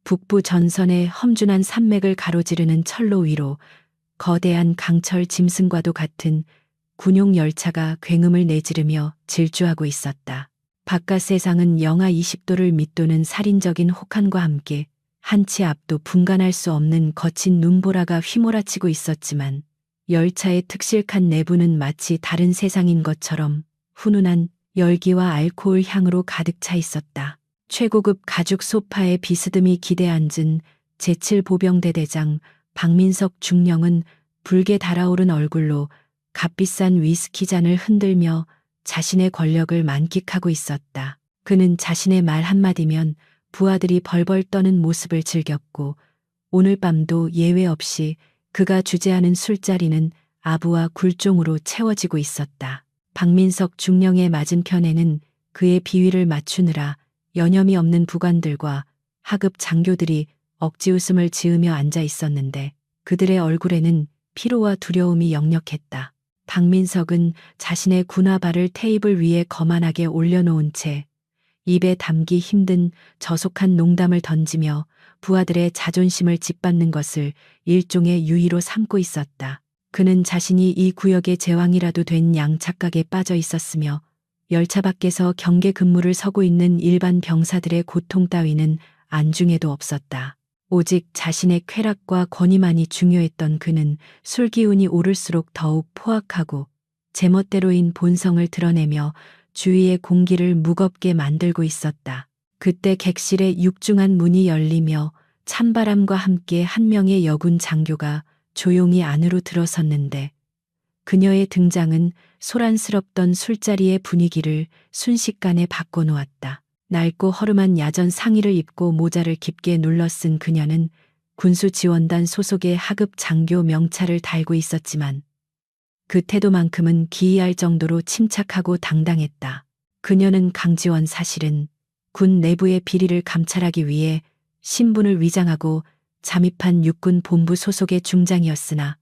북부 전선의 험준한 산맥을 가로지르는 철로 위로 거대한 강철 짐승과도 같은 군용 열차가 굉음을 내지르며 질주하고 있었다. 바깥 세상은 영하 20도를 밑도는 살인적인 혹한과 함께 한치 앞도 분간할 수 없는 거친 눈보라가 휘몰아치고 있었지만 열차의 특실한 내부는 마치 다른 세상인 것처럼 훈훈한 열기와 알코올 향으로 가득 차 있었다. 최고급 가죽 소파에 비스듬히 기대 앉은 제7보병대 대장 박민석 중령은 붉게 달아오른 얼굴로 값비싼 위스키 잔을 흔들며 자신의 권력을 만끽하고 있었다. 그는 자신의 말 한마디면 부하들이 벌벌 떠는 모습을 즐겼고 오늘 밤도 예외 없이 그가 주재하는 술자리는 아부와 굴종으로 채워지고 있었다. 박민석 중령의 맞은편에는 그의 비위를 맞추느라 여념이 없는 부관들과 하급 장교들이 억지 웃음을 지으며 앉아 있었는데 그들의 얼굴에는 피로와 두려움이 역력했다. 박민석은 자신의 군화발을 테이블 위에 거만하게 올려놓은 채 입에 담기 힘든 저속한 농담을 던지며 부하들의 자존심을 짓밟는 것을 일종의 유의로 삼고 있었다. 그는 자신이 이 구역의 제왕이라도 된 양착각에 빠져 있었으며 열차 밖에서 경계 근무를 서고 있는 일반 병사들의 고통 따위는 안중에도 없었다. 오직 자신의 쾌락과 권위만이 중요했던 그는 술 기운이 오를수록 더욱 포악하고 제멋대로인 본성을 드러내며 주위의 공기를 무겁게 만들고 있었다. 그때 객실의 육중한 문이 열리며 찬바람과 함께 한 명의 여군 장교가 조용히 안으로 들어섰는데 그녀의 등장은 소란스럽던 술자리의 분위기를 순식간에 바꿔놓았다. 낡고 허름한 야전 상의를 입고 모자를 깊게 눌러 쓴 그녀는 군수지원단 소속의 하급 장교 명찰을 달고 있었지만 그 태도만큼은 기이할 정도로 침착하고 당당했다. 그녀는 강지원, 사실은 군 내부의 비리를 감찰하기 위해 신분을 위장하고 잠입한 육군 본부 소속의 중장이었으나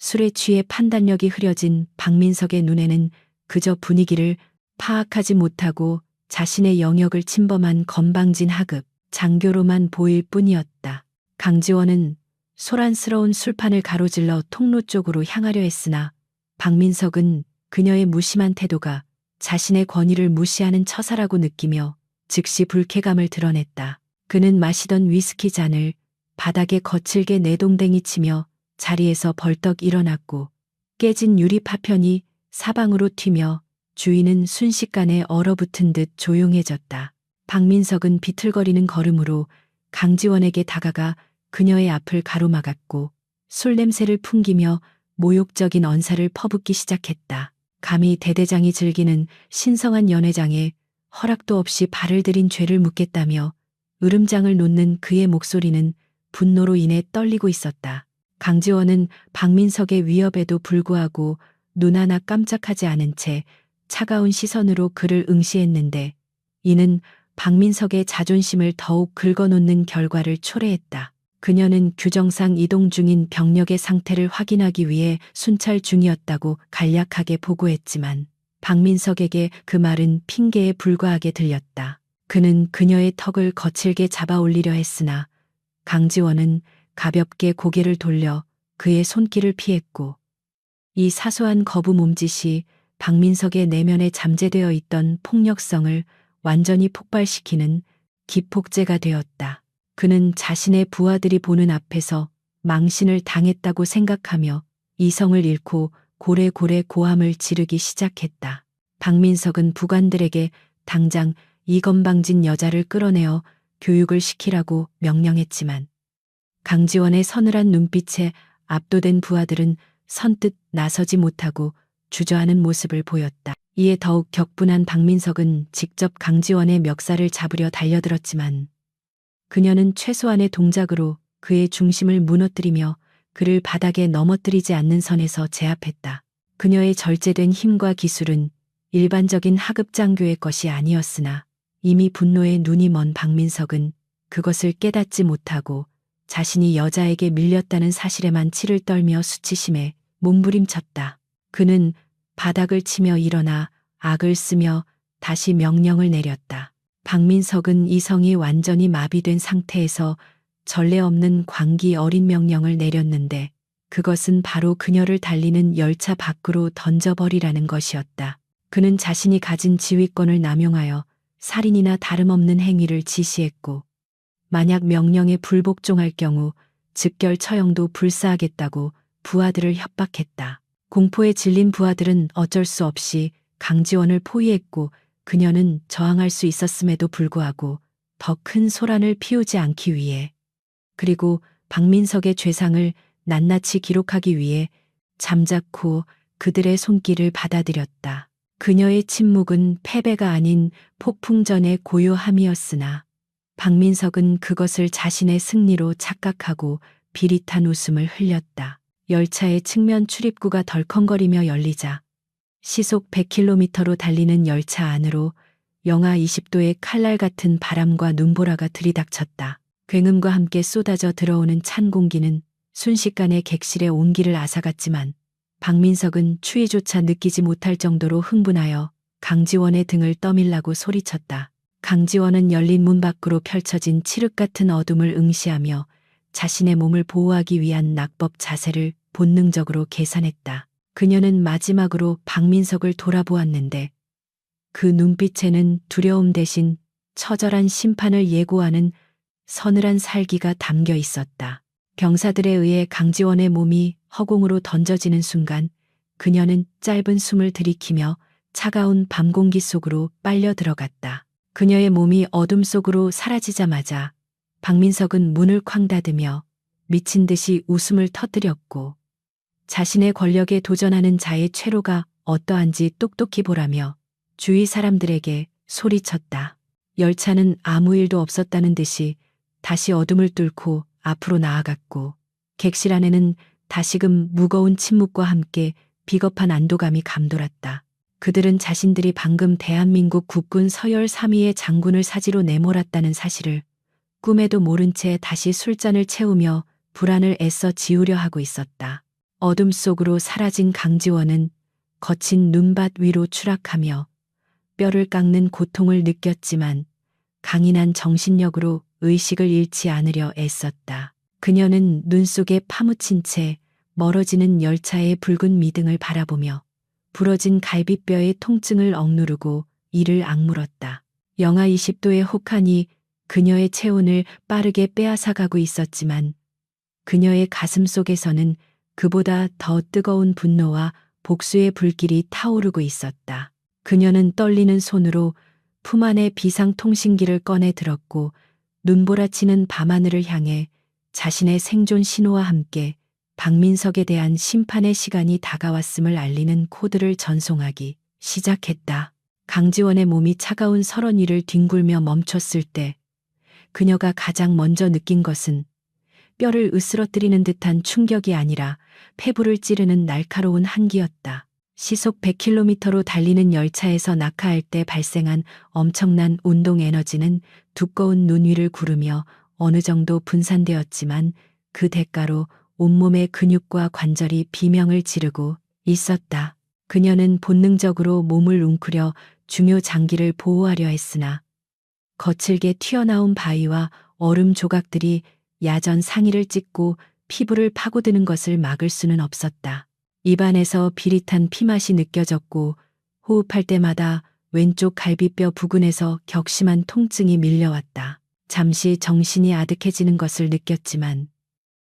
술에 취해 판단력이 흐려진 박민석의 눈에는 그저 분위기를 파악하지 못하고 자신의 영역을 침범한 건방진 하급 장교로만 보일 뿐이었다. 강지원은 소란스러운 술판을 가로질러 통로 쪽으로 향하려 했으나 박민석은 그녀의 무심한 태도가 자신의 권위를 무시하는 처사라고 느끼며 즉시 불쾌감을 드러냈다. 그는 마시던 위스키 잔을 바닥에 거칠게 내동댕이 치며 자리에서 벌떡 일어났고 깨진 유리 파편이 사방으로 튀며 주위는 순식간에 얼어붙은 듯 조용해졌다. 박민석은 비틀거리는 걸음으로 강지원에게 다가가 그녀의 앞을 가로막았고 술 냄새를 풍기며 모욕적인 언사를 퍼붓기 시작했다. 감히 대대장이 즐기는 신성한 연회장에 허락도 없이 발을 들인 죄를 묻겠다며 으름장을 놓는 그의 목소리는 분노로 인해 떨리고 있었다. 강지원은 박민석의 위협에도 불구하고 눈 하나 깜짝하지 않은 채 차가운 시선으로 그를 응시했는데 이는 박민석의 자존심을 더욱 긁어놓는 결과를 초래했다. 그녀는 규정상 이동 중인 병력의 상태를 확인하기 위해 순찰 중이었다고 간략하게 보고했지만 박민석에게 그 말은 핑계에 불과하게 들렸다. 그는 그녀의 턱을 거칠게 잡아 올리려 했으나 강지원은 가볍게 고개를 돌려 그의 손길을 피했고 이 사소한 거부 몸짓이 박민석의 내면에 잠재되어 있던 폭력성을 완전히 폭발시키는 기폭제가 되었다. 그는 자신의 부하들이 보는 앞에서 망신을 당했다고 생각하며 이성을 잃고 고래고래 고함을 지르기 시작했다. 박민석은 부관들에게 당장 이 건방진 여자를 끌어내어 교육을 시키라고 명령했지만 강지원의 서늘한 눈빛에 압도된 부하들은 선뜻 나서지 못하고 주저하는 모습을 보였다. 이에 더욱 격분한 박민석은 직접 강지원의 멱살을 잡으려 달려들었지만 그녀는 최소한의 동작으로 그의 중심을 무너뜨리며 그를 바닥에 넘어뜨리지 않는 선에서 제압했다. 그녀의 절제된 힘과 기술은 일반적인 하급 장교의 것이 아니었으나 이미 분노에 눈이 먼 박민석은 그것을 깨닫지 못하고 자신이 여자에게 밀렸다는 사실에만 치를 떨며 수치심에 몸부림쳤다. 그는 바닥을 치며 일어나 악을 쓰며 다시 명령을 내렸다. 박민석은 이성이 완전히 마비된 상태에서 전례 없는 광기 어린 명령을 내렸는데 그것은 바로 그녀를 달리는 열차 밖으로 던져버리라는 것이었다. 그는 자신이 가진 지휘권을 남용하여 살인이나 다름없는 행위를 지시했고 만약 명령에 불복종할 경우 즉결 처형도 불사하겠다고 부하들을 협박했다. 공포에 질린 부하들은 어쩔 수 없이 강지원을 포위했고 그녀는 저항할 수 있었음에도 불구하고 더 큰 소란을 피우지 않기 위해 그리고 박민석의 죄상을 낱낱이 기록하기 위해 잠자코 그들의 손길을 받아들였다. 그녀의 침묵은 패배가 아닌 폭풍전의 고요함이었으나 박민석은 그것을 자신의 승리로 착각하고 비릿한 웃음을 흘렸다. 열차의 측면 출입구가 덜컹거리며 열리자 시속 100km로 달리는 열차 안으로 영하 20도의 칼날 같은 바람과 눈보라가 들이닥쳤다. 굉음과 함께 쏟아져 들어오는 찬 공기는 순식간에 객실의 온기를 앗아갔지만 박민석은 추위조차 느끼지 못할 정도로 흥분하여 강지원의 등을 떠밀라고 소리쳤다. 강지원은 열린 문 밖으로 펼쳐진 칠흑 같은 어둠을 응시하며 자신의 몸을 보호하기 위한 낙법 자세를 본능적으로 계산했다. 그녀는 마지막으로 박민석을 돌아보았는데 그 눈빛에는 두려움 대신 처절한 심판을 예고하는 서늘한 살기가 담겨 있었다. 병사들에 의해 강지원의 몸이 허공으로 던져지는 순간 그녀는 짧은 숨을 들이키며 차가운 밤 공기 속으로 빨려 들어갔다. 그녀의 몸이 어둠 속으로 사라지자마자 박민석은 문을 쾅 닫으며 미친 듯이 웃음을 터뜨렸고 자신의 권력에 도전하는 자의 최로가 어떠한지 똑똑히 보라며 주위 사람들에게 소리쳤다. 열차는 아무 일도 없었다는 듯이 다시 어둠을 뚫고 앞으로 나아갔고 객실 안에는 다시금 무거운 침묵과 함께 비겁한 안도감이 감돌았다. 그들은 자신들이 방금 대한민국 국군 서열 3위의 장군을 사지로 내몰았다는 사실을 꿈에도 모른 채 다시 술잔을 채우며 불안을 애써 지우려 하고 있었다. 어둠 속으로 사라진 강지원은 거친 눈밭 위로 추락하며 뼈를 깎는 고통을 느꼈지만 강인한 정신력으로 의식을 잃지 않으려 애썼다. 그녀는 눈 속에 파묻힌 채 멀어지는 열차의 붉은 미등을 바라보며 부러진 갈비뼈의 통증을 억누르고 이를 악물었다. 영하 20도의 혹한이 그녀의 체온을 빠르게 빼앗아가고 있었지만 그녀의 가슴 속에서는 그보다 더 뜨거운 분노와 복수의 불길이 타오르고 있었다. 그녀는 떨리는 손으로 품 안의 비상통신기를 꺼내 들었고 눈보라치는 밤하늘을 향해 자신의 생존 신호와 함께 박민석에 대한 심판의 시간이 다가왔음을 알리는 코드를 전송하기 시작했다. 강지원의 몸이 차가운 설원 위를 뒹굴며 멈췄을 때 그녀가 가장 먼저 느낀 것은 뼈를 으스러뜨리는 듯한 충격이 아니라 폐부를 찌르는 날카로운 한기였다. 시속 100km로 달리는 열차에서 낙하할 때 발생한 엄청난 운동 에너지는 두꺼운 눈 위를 구르며 어느 정도 분산되었지만 그 대가로 온몸의 근육과 관절이 비명을 지르고 있었다. 그녀는 본능적으로 몸을 웅크려 중요 장기를 보호하려 했으나 거칠게 튀어나온 바위와 얼음 조각들이 야전 상의를 찢고 피부를 파고드는 것을 막을 수는 없었다. 입안에서 비릿한 피맛이 느껴졌고 호흡할 때마다 왼쪽 갈비뼈 부근에서 격심한 통증이 밀려왔다. 잠시 정신이 아득해지는 것을 느꼈지만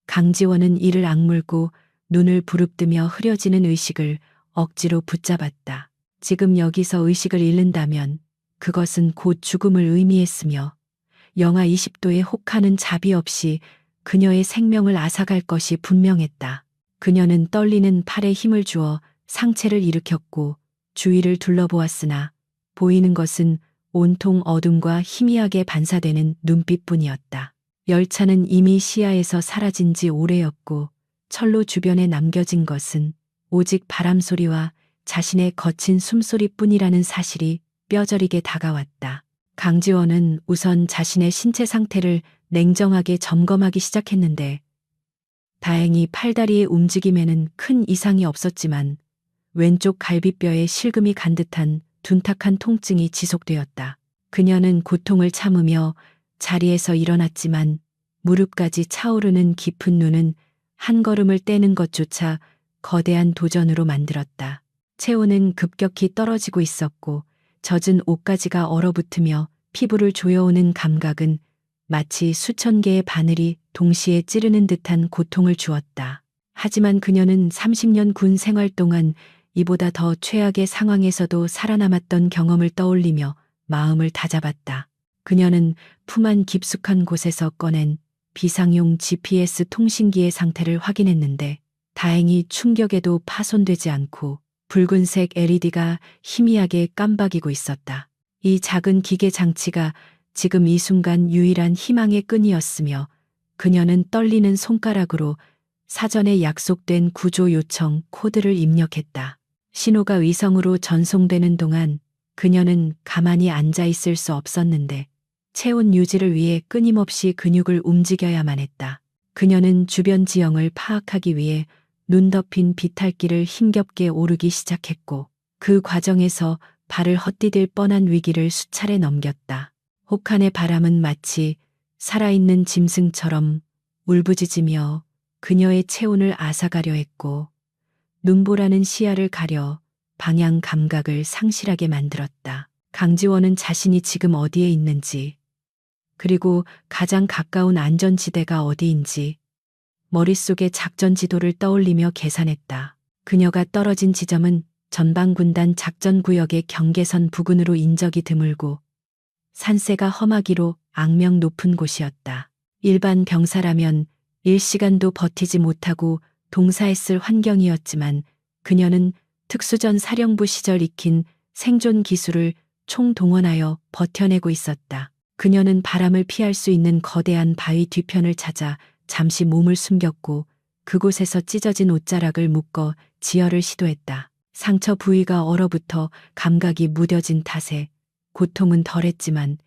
강지원은 이를 악물고 눈을 부릅뜨며 흐려지는 의식을 억지로 붙잡았다. 지금 여기서 의식을 잃는다면 그것은 곧 죽음을 의미했으며 영하 20도의 혹하는 자비 없이 그녀의 생명을 앗아갈 것이 분명했다. 그녀는 떨리는 팔에 힘을 주어 상체를 일으켰고 주위를 둘러보았으나 보이는 것은 온통 어둠과 희미하게 반사되는 눈빛뿐이었다. 열차는 이미 시야에서 사라진 지 오래였고 철로 주변에 남겨진 것은 오직 바람 소리와 자신의 거친 숨소리뿐이라는 사실이 뼈저리게 다가왔다. 강지원은 우선 자신의 신체 상태를 냉정하게 점검하기 시작했는데 다행히 팔다리의 움직임에는 큰 이상이 없었지만 왼쪽 갈비뼈에 실금이 간 듯한 둔탁한 통증이 지속되었다. 그녀는 고통을 참으며 자리에서 일어났지만 무릎까지 차오르는 깊은 눈은 한 걸음을 떼는 것조차 거대한 도전으로 만들었다. 체온은 급격히 떨어지고 있었고 젖은 옷가지가 얼어붙으며 피부를 조여오는 감각은 마치 수천 개의 바늘이 동시에 찌르는 듯한 고통을 주었다. 하지만 그녀는 30년 군 생활 동안 이보다 더 최악의 상황에서도 살아남았던 경험을 떠올리며 마음을 다잡았다. 그녀는 품 안 깊숙한 곳에서 꺼낸 비상용 GPS 통신기의 상태를 확인했는데 다행히 충격에도 파손되지 않고 붉은색 LED가 희미하게 깜박이고 있었다. 이 작은 기계 장치가 지금 이 순간 유일한 희망의 끈이었으며 그녀는 떨리는 손가락으로 사전에 약속된 구조 요청 코드를 입력했다. 신호가 위성으로 전송되는 동안 그녀는 가만히 앉아 있을 수 없었는데 체온 유지를 위해 끊임없이 근육을 움직여야만 했다. 그녀는 주변 지형을 파악하기 위해 눈 덮인 비탈길을 힘겹게 오르기 시작했고 그 과정에서 발을 헛디딜 뻔한 위기를 수차례 넘겼다. 혹한의 바람은 마치 살아있는 짐승처럼 울부짖으며 그녀의 체온을 앗아가려 했고 눈보라는 시야를 가려 방향 감각을 상실하게 만들었다. 강지원은 자신이 지금 어디에 있는지 그리고 가장 가까운 안전지대가 어디인지 머릿속에 작전 지도를 떠올리며 계산했다. 그녀가 떨어진 지점은 전방군단 작전구역의 경계선 부근으로 인적이 드물고 산세가 험하기로 악명 높은 곳이었다. 일반 병사라면 일시간도 버티지 못하고 동사했을 환경이었지만 그녀는 특수전 사령부 시절 익힌 생존 기술을 총동원하여 버텨내고 있었다. 그녀는 바람을 피할 수 있는 거대한 바위 뒤편을 찾아 잠시 몸을 숨겼고 그곳에서 찢어진 옷자락을 묶어 지혈을 시도했다. 상처 부위가 얼어붙어 감각이 무뎌진 탓에 고통은 덜했지만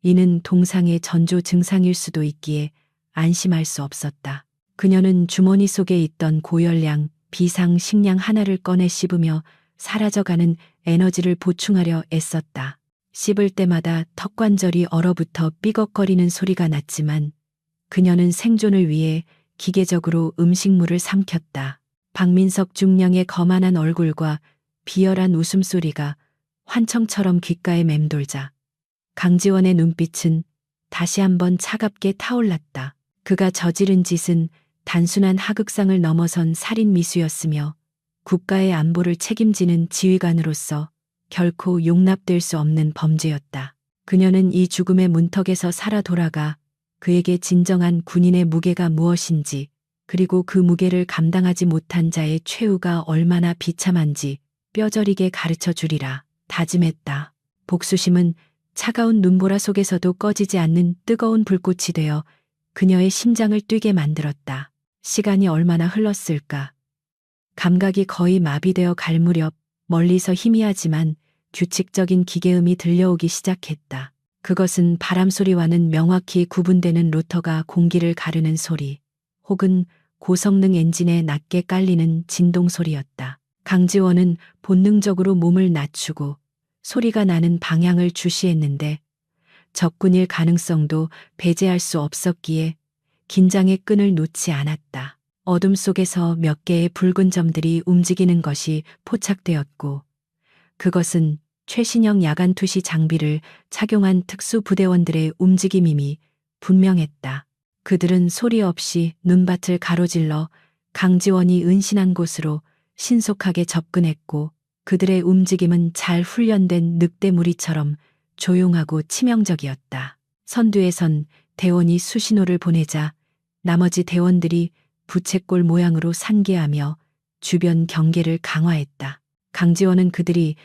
이는 동상의 전조 증상일 수도 있기에 안심할 수 없었다. 그녀는 주머니 속에 있던 고열량 비상 식량 하나를 꺼내 씹으며 사라져가는 에너지를 보충하려 애썼다. 씹을 때마다 턱관절이 얼어붙어 삐걱거리는 소리가 났지만 그녀는 생존을 위해 기계적으로 음식물을 삼켰다. 박민석 중령의 거만한 얼굴과 비열한 웃음소리가 환청처럼 귓가에 맴돌자 강지원의 눈빛은 다시 한번 차갑게 타올랐다. 그가 저지른 짓은 단순한 하극상을 넘어선 살인 미수였으며 국가의 안보를 책임지는 지휘관으로서 결코 용납될 수 없는 범죄였다. 그녀는 이 죽음의 문턱에서 살아 돌아가 그에게 진정한 군인의 무게가 무엇인지 그리고 그 무게를 감당하지 못한 자의 최후가 얼마나 비참한지 뼈저리게 가르쳐 주리라 다짐했다. 복수심은 차가운 눈보라 속에서도 꺼지지 않는 뜨거운 불꽃이 되어 그녀의 심장을 뛰게 만들었다. 시간이 얼마나 흘렀을까. 감각이 거의 마비되어 갈 무렵 멀리서 희미하지만 규칙적인 기계음이 들려오기 시작했다. 그것은 바람 소리와는 명확히 구분되는 로터가 공기를 가르는 소리, 혹은 고성능 엔진에 낮게 깔리는 진동 소리였다. 강지원은 본능적으로 몸을 낮추고 소리가 나는 방향을 주시했는데 적군일 가능성도 배제할 수 없었기에 긴장의 끈을 놓지 않았다. 어둠 속에서 몇 개의 붉은 점들이 움직이는 것이 포착되었고 그것은 최신형 야간 투시 장비를 착용한 특수부대원들의 움직임임이 분명했다. 그들은 소리 없이 눈밭을 가로질러 강지원이 은신한 곳으로 신속하게 접근했고 그들의 움직임은 잘 훈련된 늑대 무리처럼 조용하고 치명적이었다. 선두에선 대원이 수신호를 보내자 나머지 대원들이 부채꼴 모양으로 산계하며 주변 경계를 강화했다. 강지원은 그들이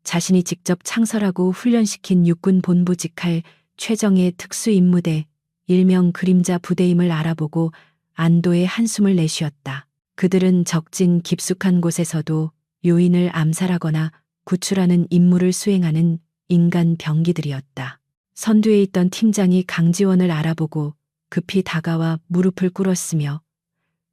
자신이 직접 창설하고 훈련시킨 육군 본부 직할 최정예 특수임무대 일명 그림자 부대임을 알아보고 안도의 한숨을 내쉬었다. 그들은 적진 깊숙한 곳에서도 요인을 암살하거나 구출하는 임무를 수행하는 인간 병기들이었다. 선두에 있던 팀장이 강지원을 알아보고 급히 다가와 무릎을 꿇었으며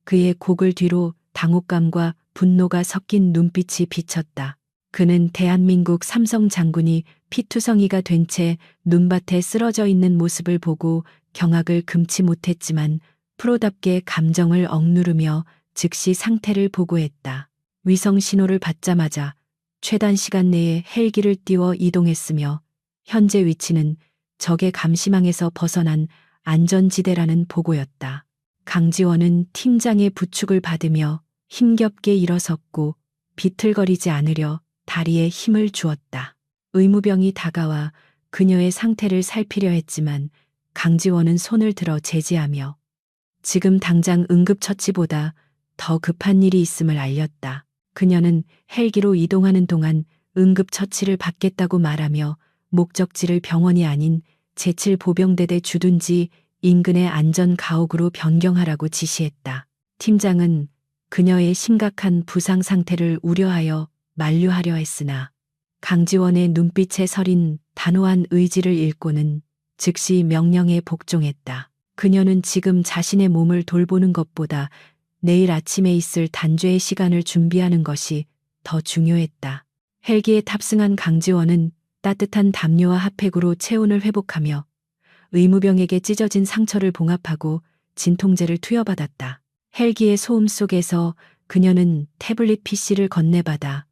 그의 고글 뒤로 당혹감과 분노가 섞인 눈빛이 비쳤다. 그는 대한민국 삼성 장군이 피투성이가 된 채 눈밭에 쓰러져 있는 모습을 보고 경악을 금치 못했지만 프로답게 감정을 억누르며 즉시 상태를 보고했다. 위성 신호를 받자마자 최단 시간 내에 헬기를 띄워 이동했으며 현재 위치는 적의 감시망에서 벗어난 안전지대라는 보고였다. 강지원은 팀장의 부축을 받으며 힘겹게 일어섰고 비틀거리지 않으려 다리에 힘을 주었다. 의무병이 다가와 그녀의 상태를 살피려 했지만 강지원은 손을 들어 제지하며 지금 당장 응급처치보다 더 급한 일이 있음을 알렸다. 그녀는 헬기로 이동하는 동안 응급처치를 받겠다고 말하며 목적지를 병원이 아닌 제7보병대대 주둔지 인근의 안전가옥으로 변경하라고 지시했다. 팀장은 그녀의 심각한 부상 상태를 우려하여 만류하려 했으나 강지원의 눈빛에 서린 단호한 의지를 읽고는 즉시 명령에 복종했다. 그녀는 지금 자신의 몸을 돌보는 것보다 내일 아침에 있을 단죄의 시간을 준비하는 것이 더 중요했다. 헬기에 탑승한 강지원은 따뜻한 담요와 핫팩으로 체온을 회복하며 의무병에게 찢어진 상처를 봉합하고 진통제를 투여받았다. 헬기의 소음 속에서 그녀는 태블릿 PC를 건네받아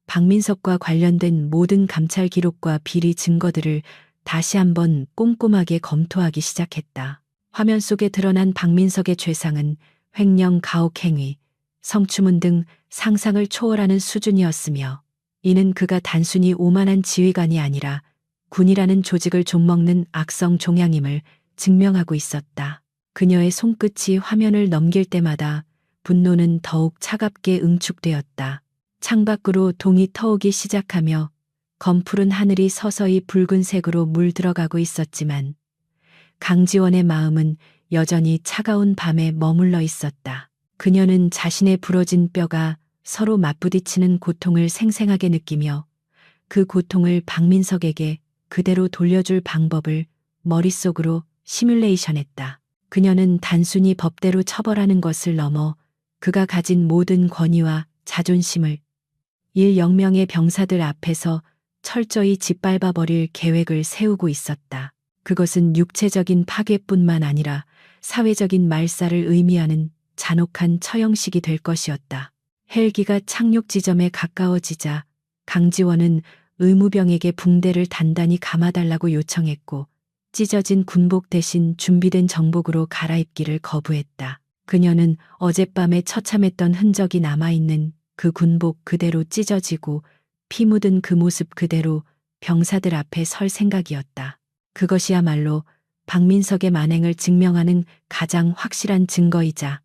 박민석과 관련된 모든 감찰 기록과 비리 증거들을 다시 한번 꼼꼼하게 검토하기 시작했다. 화면 속에 드러난 박민석의 죄상은 횡령 가혹 행위, 성추문 등 상상을 초월하는 수준이었으며 이는 그가 단순히 오만한 지휘관이 아니라 군이라는 조직을 좀먹는 악성 종양임을 증명하고 있었다. 그녀의 손끝이 화면을 넘길 때마다 분노는 더욱 차갑게 응축되었다. 창밖으로 동이 터오기 시작하며 검푸른 하늘이 서서히 붉은색으로 물들어가고 있었지만 강지원의 마음은 여전히 차가운 밤에 머물러 있었다. 그녀는 자신의 부러진 뼈가 서로 맞부딪히는 고통을 생생하게 느끼며 그 고통을 박민석에게 그대로 돌려줄 방법을 머릿속으로 시뮬레이션했다. 그녀는 단순히 법대로 처벌하는 것을 넘어 그가 가진 모든 권위와 자존심을 1,000명의 병사들 앞에서 철저히 짓밟아버릴 계획을 세우고 있었다. 그것은 육체적인 파괴뿐만 아니라 사회적인 말살을 의미하는 잔혹한 처형식이 될 것이었다. 헬기가 착륙 지점에 가까워지자 강지원은 의무병에게 붕대를 단단히 감아달라고 요청했고 찢어진 군복 대신 준비된 정복으로 갈아입기를 거부했다. 그녀는 어젯밤에 처참했던 흔적이 남아있는 그 군복 그대로 찢어지고 피 묻은 그 모습 그대로 병사들 앞에 설 생각이었다. 그것이야말로 박민석의 만행을 증명하는 가장 확실한 증거이자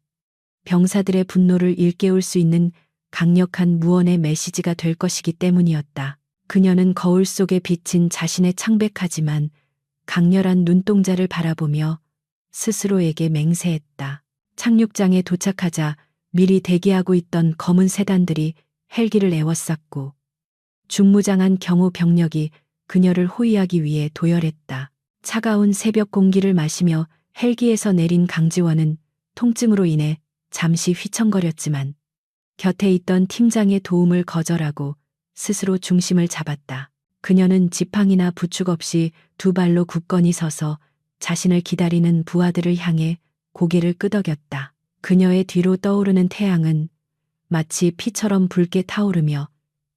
병사들의 분노를 일깨울 수 있는 강력한 무언의 메시지가 될 것이기 때문이었다. 그녀는 거울 속에 비친 자신의 창백하지만 강렬한 눈동자를 바라보며 스스로에게 맹세했다. 착륙장에 도착하자 미리 대기하고 있던 검은 세단들이 헬기를 에워쌌고 중무장한 경호 병력이 그녀를 호위하기 위해 도열했다. 차가운 새벽 공기를 마시며 헬기에서 내린 강지원은 통증으로 인해 잠시 휘청거렸지만 곁에 있던 팀장의 도움을 거절하고 스스로 중심을 잡았다. 그녀는 지팡이나 부축 없이 두 발로 굳건히 서서 자신을 기다리는 부하들을 향해 고개를 끄덕였다. 그녀의 뒤로 떠오르는 태양은 마치 피처럼 붉게 타오르며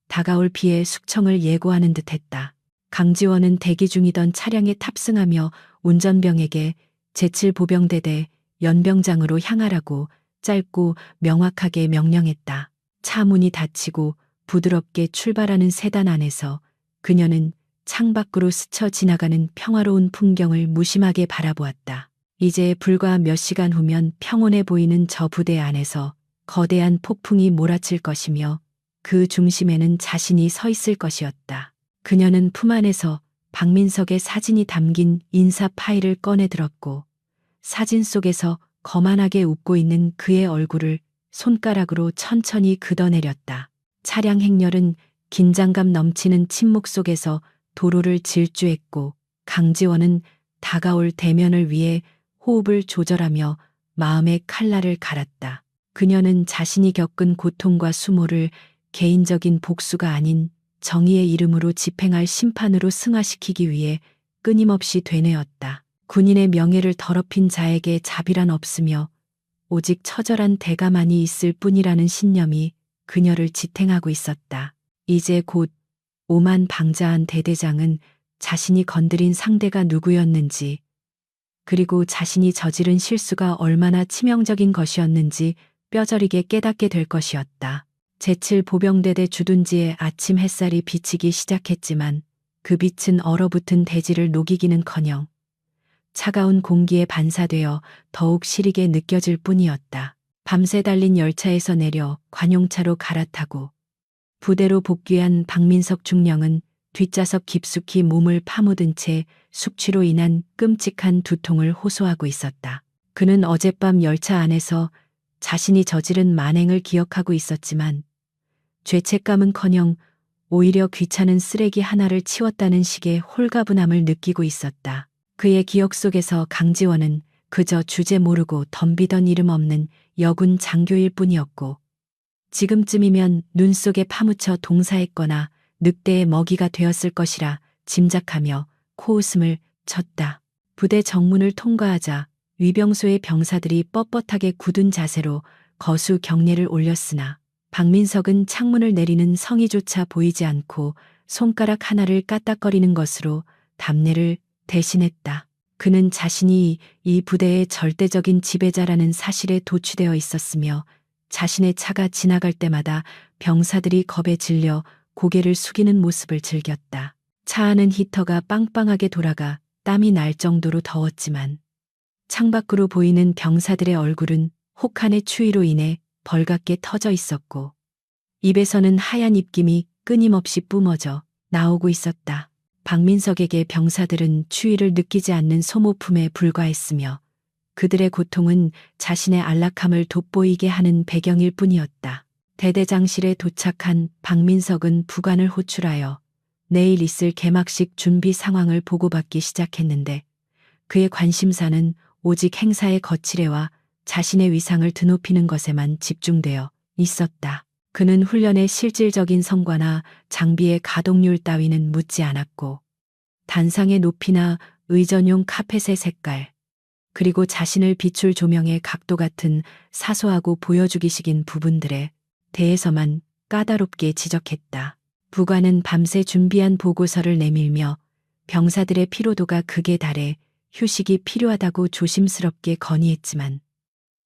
다가올 비의 숙청을 예고하는 듯했다. 강지원은 대기 중이던 차량에 탑승하며 운전병에게 제7보병대대 연병장으로 향하라고 짧고 명확하게 명령했다. 차 문이 닫히고 부드럽게 출발하는 세단 안에서 그녀는 창밖으로 스쳐 지나가는 평화로운 풍경을 무심하게 바라보았다. 이제 불과 몇 시간 후면 평온해 보이는 저 부대 안에서 거대한 폭풍이 몰아칠 것이며 그 중심에는 자신이 서 있을 것이었다. 그녀는 품 안에서 박민석의 사진이 담긴 인사 파일을 꺼내 들었고 사진 속에서 거만하게 웃고 있는 그의 얼굴을 손가락으로 천천히 걷어내렸다. 차량 행렬은 긴장감 넘치는 침묵 속에서 도로를 질주했고 강지원은 다가올 대면을 위해 호흡을 조절하며 마음의 칼날을 갈았다. 그녀는 자신이 겪은 고통과 수모를 개인적인 복수가 아닌 정의의 이름으로 집행할 심판으로 승화시키기 위해 끊임없이 되뇌었다. 군인의 명예를 더럽힌 자에게 자비란 없으며 오직 처절한 대가만이 있을 뿐이라는 신념이 그녀를 지탱하고 있었다. 이제 곧 오만 방자한 대대장은 자신이 건드린 상대가 누구였는지, 그리고 자신이 저지른 실수가 얼마나 치명적인 것이었는지 뼈저리게 깨닫게 될 것이었다. 제7 보병대대 주둔지에 아침 햇살이 비치기 시작했지만 그 빛은 얼어붙은 대지를 녹이기는커녕 차가운 공기에 반사되어 더욱 시리게 느껴질 뿐이었다. 밤새 달린 열차에서 내려 관용차로 갈아타고 부대로 복귀한 박민석 중령은 뒷좌석 깊숙이 몸을 파묻은 채 숙취로 인한 끔찍한 두통을 호소하고 있었다. 그는 어젯밤 열차 안에서 자신이 저지른 만행을 기억하고 있었지만 죄책감은커녕 오히려 귀찮은 쓰레기 하나를 치웠다는 식의 홀가분함을 느끼고 있었다. 그의 기억 속에서 강지원은 그저 주제 모르고 덤비던 이름 없는 여군 장교일 뿐이었고, 지금쯤이면 눈 속에 파묻혀 동사했거나 늑대의 먹이가 되었을 것이라 짐작하며 코웃음을 쳤다. 부대 정문을 통과하자 위병소의 병사들이 뻣뻣하게 굳은 자세로 거수 경례를 올렸으나 박민석은 창문을 내리는 성의조차 보이지 않고 손가락 하나를 까딱거리는 것으로 답례를 대신했다. 그는 자신이 이 부대의 절대적인 지배자라는 사실에 도취되어 있었으며 자신의 차가 지나갈 때마다 병사들이 겁에 질려 고개를 숙이는 모습을 즐겼다. 차 안은 히터가 빵빵하게 돌아가 땀이 날 정도로 더웠지만 창밖으로 보이는 병사들의 얼굴은 혹한의 추위로 인해 벌겋게 터져 있었고 입에서는 하얀 입김이 끊임없이 뿜어져 나오고 있었다. 박민석에게 병사들은 추위를 느끼지 않는 소모품에 불과했으며 그들의 고통은 자신의 안락함을 돋보이게 하는 배경일 뿐이었다. 대대장실에 도착한 박민석은 부관을 호출하여 내일 있을 개막식 준비 상황을 보고받기 시작했는데 그의 관심사는 오직 행사의 거칠애와 자신의 위상을 드높이는 것에만 집중되어 있었다. 그는 훈련의 실질적인 성과나 장비의 가동률 따위는 묻지 않았고 단상의 높이나 의전용 카펫의 색깔, 그리고 자신을 비출 조명의 각도 같은 사소하고 보여주기식인 부분들에 대해서만 까다롭게 지적했다. 부관은 밤새 준비한 보고서를 내밀며 병사들의 피로도가 극에 달해 휴식이 필요하다고 조심스럽게 건의했지만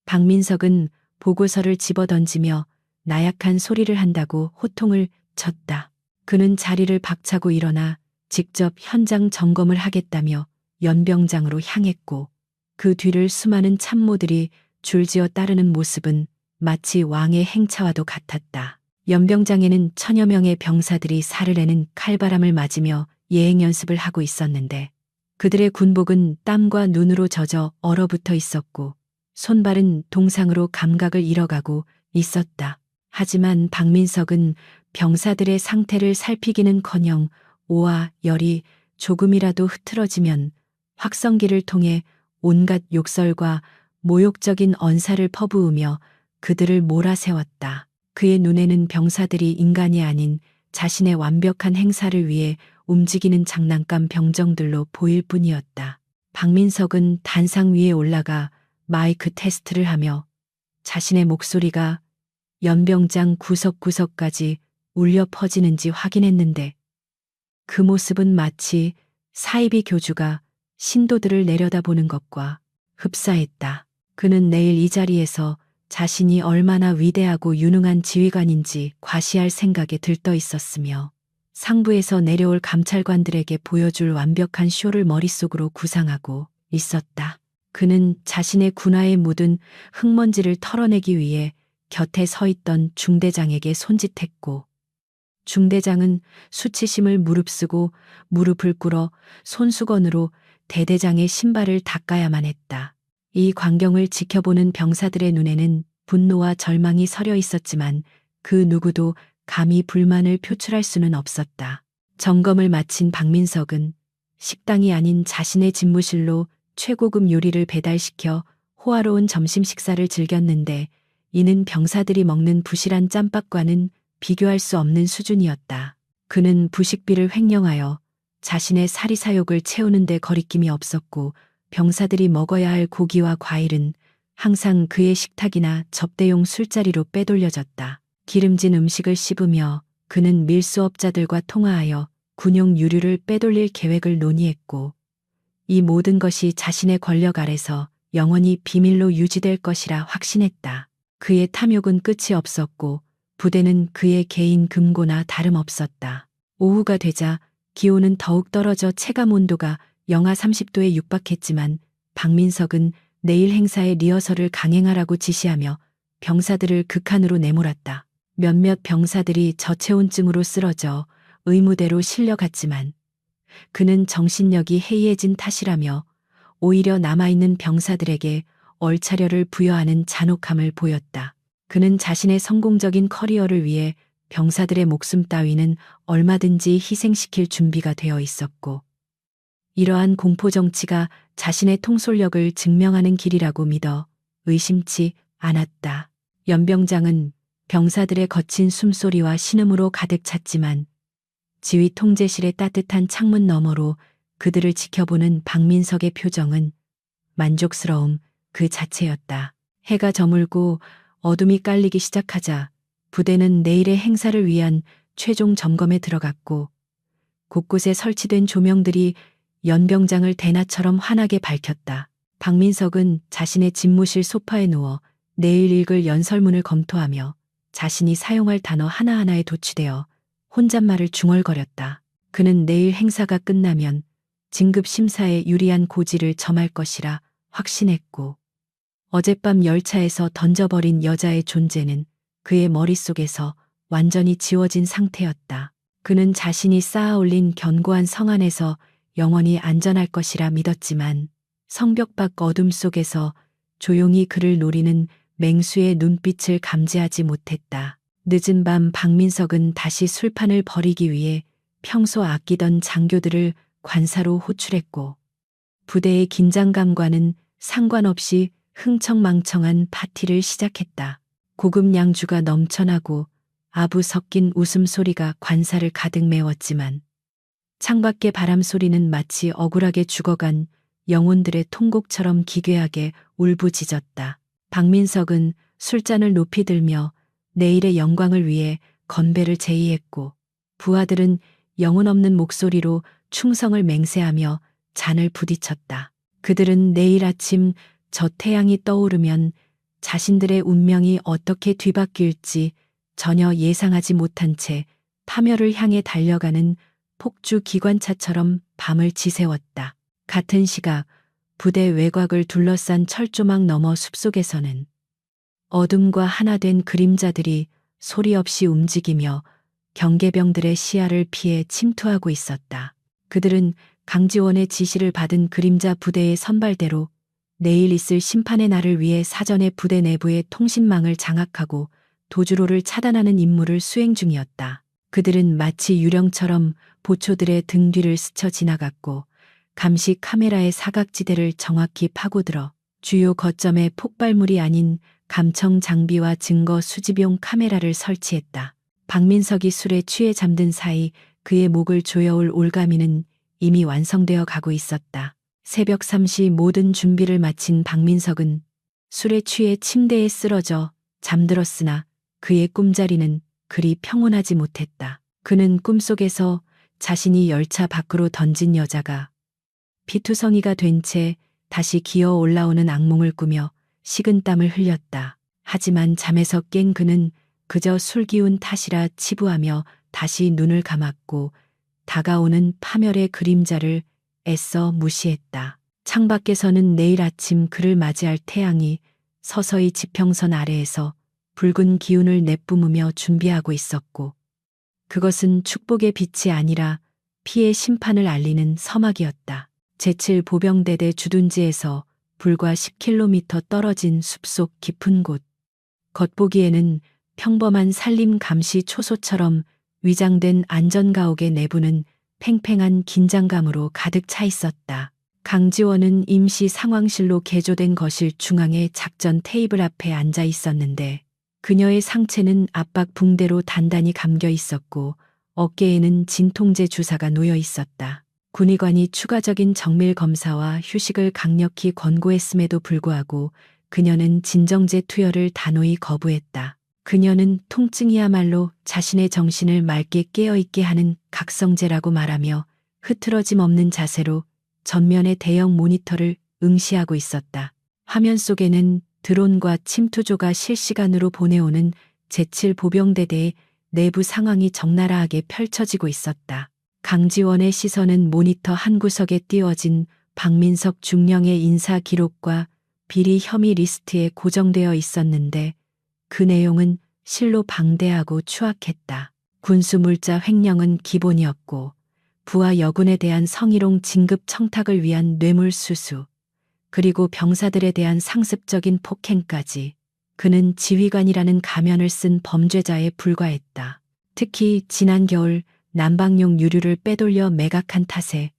박민석은 보고서를 집어던지며 나약한 소리를 한다고 호통을 쳤다. 그는 자리를 박차고 일어나 직접 현장 점검을 하겠다며 연병장으로 향했고 그 뒤를 수많은 참모들이 줄지어 따르는 모습은 마치 왕의 행차와도 같았다. 연병장에는 천여 명의 병사들이 살을 내는 칼바람을 맞으며 예행 연습을 하고 있었는데 그들의 군복은 땀과 눈으로 젖어 얼어붙어 있었고 손발은 동상으로 감각을 잃어가고 있었다. 하지만 박민석은 병사들의 상태를 살피기는커녕 오와 열이 조금이라도 흐트러지면 확성기를 통해 온갖 욕설과 모욕적인 언사를 퍼부으며 그들을 몰아세웠다. 그의 눈에는 병사들이 인간이 아닌 자신의 완벽한 행사를 위해 움직이는 장난감 병정들로 보일 뿐이었다. 박민석은 단상 위에 올라가 마이크 테스트를 하며 자신의 목소리가 연병장 구석구석까지 울려 퍼지는지 확인했는데 그 모습은 마치 사이비 교주가 신도들을 내려다보는 것과 흡사했다. 그는 내일 이 자리에서 자신이 얼마나 위대하고 유능한 지휘관인지 과시할 생각에 들떠 있었으며 상부에서 내려올 감찰관들에게 보여줄 완벽한 쇼를 머릿속으로 구상하고 있었다. 그는 자신의 군화에 묻은 흙먼지를 털어내기 위해 곁에 서 있던 중대장에게 손짓했고 중대장은 수치심을 무릅쓰고 무릎을 꿇어 손수건으로 대대장의 신발을 닦아야만 했다. 이 광경을 지켜보는 병사들의 눈에는 분노와 절망이 서려 있었지만 그 누구도 감히 불만을 표출할 수는 없었다. 점검을 마친 박민석은 식당이 아닌 자신의 집무실로 최고급 요리를 배달시켜 호화로운 점심 식사를 즐겼는데 이는 병사들이 먹는 부실한 짬밥과는 비교할 수 없는 수준이었다. 그는 부식비를 횡령하여 자신의 사리사욕을 채우는데 거리낌이 없었고 병사들이 먹어야 할 고기와 과일은 항상 그의 식탁이나 접대용 술자리로 빼돌려졌다. 기름진 음식을 씹으며 그는 밀수업자들과 통화하여 군용 유류를 빼돌릴 계획을 논의했고 이 모든 것이 자신의 권력 아래서 영원히 비밀로 유지될 것이라 확신했다. 그의 탐욕은 끝이 없었고 부대는 그의 개인 금고나 다름없었다. 오후가 되자 기온은 더욱 떨어져 체감 온도가 영하 30도에 육박했지만 박민석은 내일 행사의 리허설을 강행하라고 지시하며 병사들을 극한으로 내몰았다. 몇몇 병사들이 저체온증으로 쓰러져 의무대로 실려갔지만 그는 정신력이 해이해진 탓이라며 오히려 남아있는 병사들에게 얼차려를 부여하는 잔혹함을 보였다. 그는 자신의 성공적인 커리어를 위해 병사들의 목숨 따위는 얼마든지 희생시킬 준비가 되어 있었고 이러한 공포 정치가 자신의 통솔력을 증명하는 길이라고 믿어 의심치 않았다. 연병장은 병사들의 거친 숨소리와 신음으로 가득 찼지만 지휘 통제실의 따뜻한 창문 너머로 그들을 지켜보는 박민석의 표정은 만족스러움 그 자체였다. 해가 저물고 어둠이 깔리기 시작하자 부대는 내일의 행사를 위한 최종 점검에 들어갔고 곳곳에 설치된 조명들이 연병장을 대낮처럼 환하게 밝혔다. 박민석은 자신의 집무실 소파에 누워 내일 읽을 연설문을 검토하며 자신이 사용할 단어 하나하나에 도취되어 혼잣말을 중얼거렸다. 그는 내일 행사가 끝나면 진급 심사에 유리한 고지를 점할 것이라 확신했고 어젯밤 열차에서 던져버린 여자의 존재는 그의 머릿속에서 완전히 지워진 상태였다. 그는 자신이 쌓아올린 견고한 성 안에서 영원히 안전할 것이라 믿었지만 성벽 밖 어둠 속에서 조용히 그를 노리는 맹수의 눈빛을 감지하지 못했다. 늦은 밤 박민석은 다시 술판을 벌이기 위해 평소 아끼던 장교들을 관사로 호출했고 부대의 긴장감과는 상관없이 흥청망청한 파티를 시작했다. 고급 양주가 넘쳐나고 아부 섞인 웃음소리가 관사를 가득 메웠지만 창밖의 바람소리는 마치 억울하게 죽어간 영혼들의 통곡처럼 기괴하게 울부짖었다. 박민석은 술잔을 높이 들며 내일의 영광을 위해 건배를 제의했고 부하들은 영혼 없는 목소리로 충성을 맹세하며 잔을 부딪혔다. 그들은 내일 아침 저 태양이 떠오르면 자신들의 운명이 어떻게 뒤바뀔지 전혀 예상하지 못한 채 파멸을 향해 달려가는 폭주 기관차처럼 밤을 지새웠다. 같은 시각 부대 외곽을 둘러싼 철조망 너머 숲속에서는 어둠과 하나 된 그림자들이 소리 없이 움직이며 경계병들의 시야를 피해 침투하고 있었다. 그들은 강지원의 지시를 받은 그림자 부대의 선발대로 내일 있을 심판의 날을 위해 사전에 부대 내부의 통신망을 장악하고 도주로를 차단하는 임무를 수행 중이었다. 그들은 마치 유령처럼 보초들의 등 뒤를 스쳐 지나갔고 감시 카메라의 사각지대를 정확히 파고들어 주요 거점에 폭발물이 아닌 감청 장비와 증거 수집용 카메라를 설치했다. 박민석이 술에 취해 잠든 사이 그의 목을 조여올 올가미는 이미 완성되어 가고 있었다. 새벽 3시 모든 준비를 마친 박민석은 술에 취해 침대에 쓰러져 잠들었으나 그의 꿈자리는 그리 평온하지 못했다. 그는 꿈속에서 자신이 열차 밖으로 던진 여자가 피투성이가 된 채 다시 기어 올라오는 악몽을 꾸며 식은땀을 흘렸다. 하지만 잠에서 깬 그는 그저 술 기운 탓이라 치부하며 다시 눈을 감았고 다가오는 파멸의 그림자를 애써 무시했다. 창밖에서는 내일 아침 그를 맞이할 태양이 서서히 지평선 아래에서 붉은 기운을 내뿜으며 준비하고 있었고 그것은 축복의 빛이 아니라 피의 심판을 알리는 서막이었다. 제7 보병대대 주둔지에서 불과 10km 떨어진 숲속 깊은 곳. 겉보기에는 평범한 산림 감시 초소처럼 위장된 안전가옥의 내부는 팽팽한 긴장감으로 가득 차 있었다. 강지원은 임시 상황실로 개조된 거실 중앙의 작전 테이블 앞에 앉아 있었는데 그녀의 상체는 압박 붕대로 단단히 감겨 있었고 어깨에는 진통제 주사가 놓여 있었다. 군의관이 추가적인 정밀 검사와 휴식을 강력히 권고했음에도 불구하고 그녀는 진정제 투여를 단호히 거부했다. 그녀는 통증이야말로 자신의 정신을 맑게 깨어있게 하는 각성제라고 말하며 흐트러짐 없는 자세로 전면의 대형 모니터를 응시하고 있었다. 화면 속에는 드론과 침투조가 실시간으로 보내오는 제7 보병대대의 내부 상황이 적나라하게 펼쳐지고 있었다. 강지원의 시선은 모니터 한 구석에 띄워진 박민석 중령의 인사 기록과 비리 혐의 리스트에 고정되어 있었는데 그 내용은 실로 방대하고 추악했다. 군수 물자 횡령은 기본이었고 부하 여군에 대한 성희롱 진급 청탁을 위한 뇌물수수, 그리고 병사들에 대한 상습적인 폭행까지 그는 지휘관이라는 가면을 쓴 범죄자에 불과했다. 특히 지난 겨울 난방용 유류를 빼돌려 매각한 탓에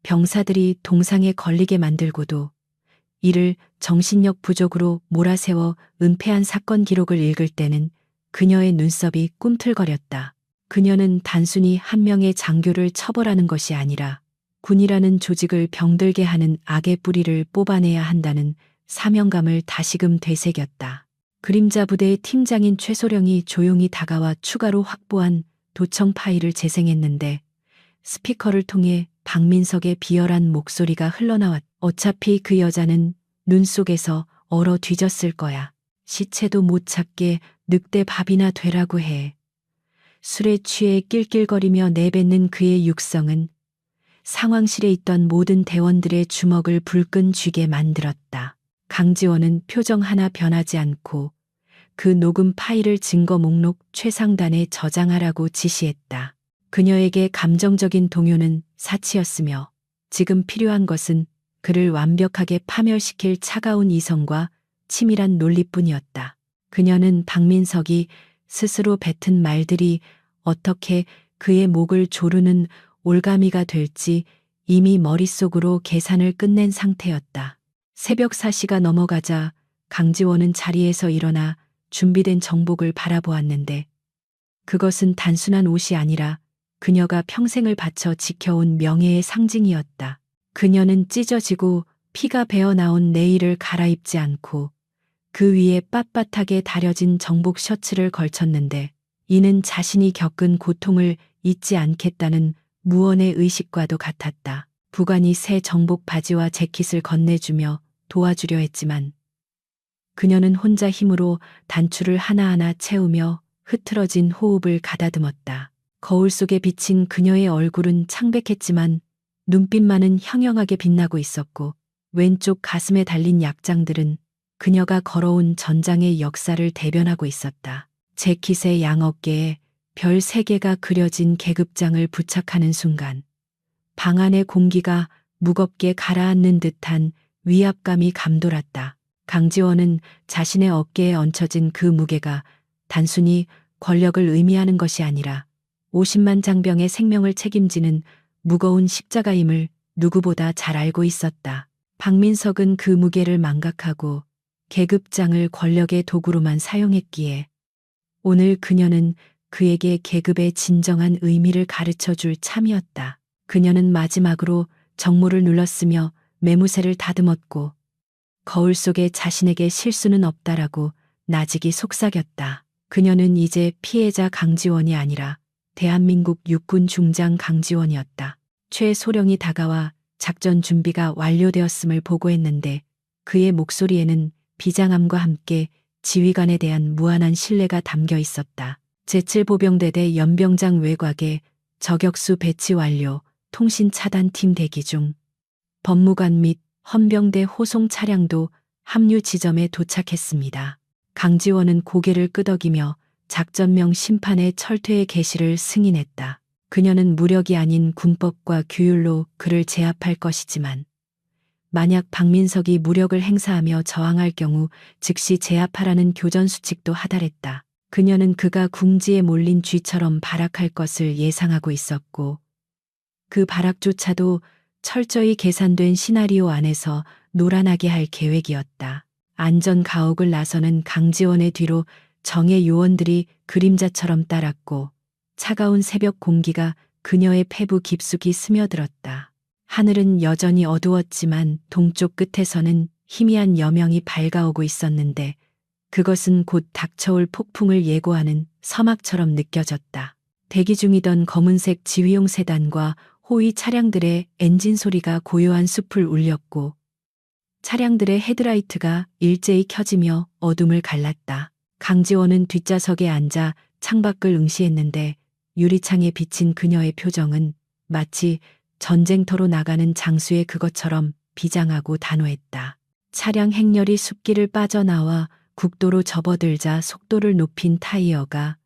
병사들이 동상에 걸리게 만들고도 이를 정신력 부족으로 몰아세워 은폐한 사건 기록을 읽을 때는 그녀의 눈썹이 꿈틀거렸다. 그녀는 단순히 한 명의 장교를 처벌하는 것이 아니라 군이라는 조직을 병들게 하는 악의 뿌리를 뽑아내야 한다는 사명감을 다시금 되새겼다. 그림자 부대의 팀장인 최소령이 조용히 다가와 추가로 확보한 도청 파일을 재생했는데 스피커를 통해 박민석의 비열한 목소리가 흘러나왔다. 어차피 그 여자는 눈 속에서 얼어 뒤졌을 거야. 시체도 못 찾게 늑대 밥이나 되라고 해. 술에 취해 낄낄거리며 내뱉는 그의 육성은 상황실에 있던 모든 대원들의 주먹을 불끈 쥐게 만들었다. 강지원은 표정 하나 변하지 않고 그 녹음 파일을 증거 목록 최상단에 저장하라고 지시했다. 그녀에게 감정적인 동요는 사치였으며 지금 필요한 것은 그를 완벽하게 파멸시킬 차가운 이성과 치밀한 논리뿐이었다. 그녀는 박민석이 스스로 뱉은 말들이 어떻게 그의 목을 조르는 올가미가 될지 이미 머릿속으로 계산을 끝낸 상태였다. 새벽 4시가 넘어가자 강지원은 자리에서 일어나 준비된 정복을 바라보았는데 그것은 단순한 옷이 아니라 그녀가 평생을 바쳐 지켜온 명예의 상징이었다. 그녀는 찢어지고 피가 배어나온 내의를 갈아입지 않고 그 위에 빳빳하게 다려진 정복 셔츠를 걸쳤는데 이는 자신이 겪은 고통을 잊지 않겠다는 무언의 의식과도 같았다. 부관이 새 정복 바지와 재킷을 건네주며 도와주려 했지만 그녀는 혼자 힘으로 단추를 하나하나 채우며 흐트러진 호흡을 가다듬었다. 거울 속에 비친 그녀의 얼굴은 창백했지만 눈빛만은 형형하게 빛나고 있었고 왼쪽 가슴에 달린 약장들은 그녀가 걸어온 전장의 역사를 대변하고 있었다. 재킷의 양어깨에 별 3개가 그려진 계급장을 부착하는 순간 방 안의 공기가 무겁게 가라앉는 듯한 위압감이 감돌았다. 강지원은 자신의 어깨에 얹혀진 그 무게가 단순히 권력을 의미하는 것이 아니라 50만 장병의 생명을 책임지는 무거운 십자가임을 누구보다 잘 알고 있었다. 박민석은 그 무게를 망각하고 계급장을 권력의 도구로만 사용했기에 오늘 그녀는 그에게 계급의 진정한 의미를 가르쳐 줄 참이었다. 그녀는 마지막으로 정모를 눌렀으며 매무새를 다듬었고 거울 속에 자신에게 실수는 없다라고 나직이 속삭였다. 그녀는 이제 피해자 강지원이 아니라 대한민국 육군 중장 강지원이었다. 최소령이 다가와 작전 준비가 완료되었음을 보고했는데 그의 목소리에는 비장함과 함께 지휘관에 대한 무한한 신뢰가 담겨 있었다. 제7보병대대 연병장 외곽에 저격수 배치 완료, 통신 차단팀 대기 중. 법무관 및 헌병대 호송 차량도 합류 지점에 도착했습니다. 강지원은 고개를 끄덕이며 작전명 심판의 철퇴의 개시를 승인했다. 그녀는 무력이 아닌 군법과 규율로 그를 제압할 것이지만 만약 박민석이 무력을 행사하며 저항할 경우 즉시 제압하라는 교전 수칙도 하달했다. 그녀는 그가 궁지에 몰린 쥐처럼 발악할 것을 예상하고 있었고 그 발악조차도 철저히 계산된 시나리오 안에서 노란하게 할 계획이었다. 안전 가옥을 나서는 강지원의 뒤로 정예 요원들이 그림자처럼 따랐고 차가운 새벽 공기가 그녀의 폐부 깊숙이 스며들었다. 하늘은 여전히 어두웠지만 동쪽 끝에서는 희미한 여명이 밝아오고 있었는데 그것은 곧 닥쳐올 폭풍을 예고하는 서막처럼 느껴졌다. 대기 중이던 검은색 지휘용 세단과 호위 차량들의 엔진 소리가 고요한 숲을 울렸고 차량들의 헤드라이트가 일제히 켜지며 어둠을 갈랐다. 강지원은 뒷좌석에 앉아 창밖을 응시했는데 유리창에 비친 그녀의 표정은 마치 전쟁터로 나가는 장수의 그것처럼 비장하고 단호했다. 차량 행렬이 숲길을 빠져나와 국도로 접어들자 속도를 높인 타이어가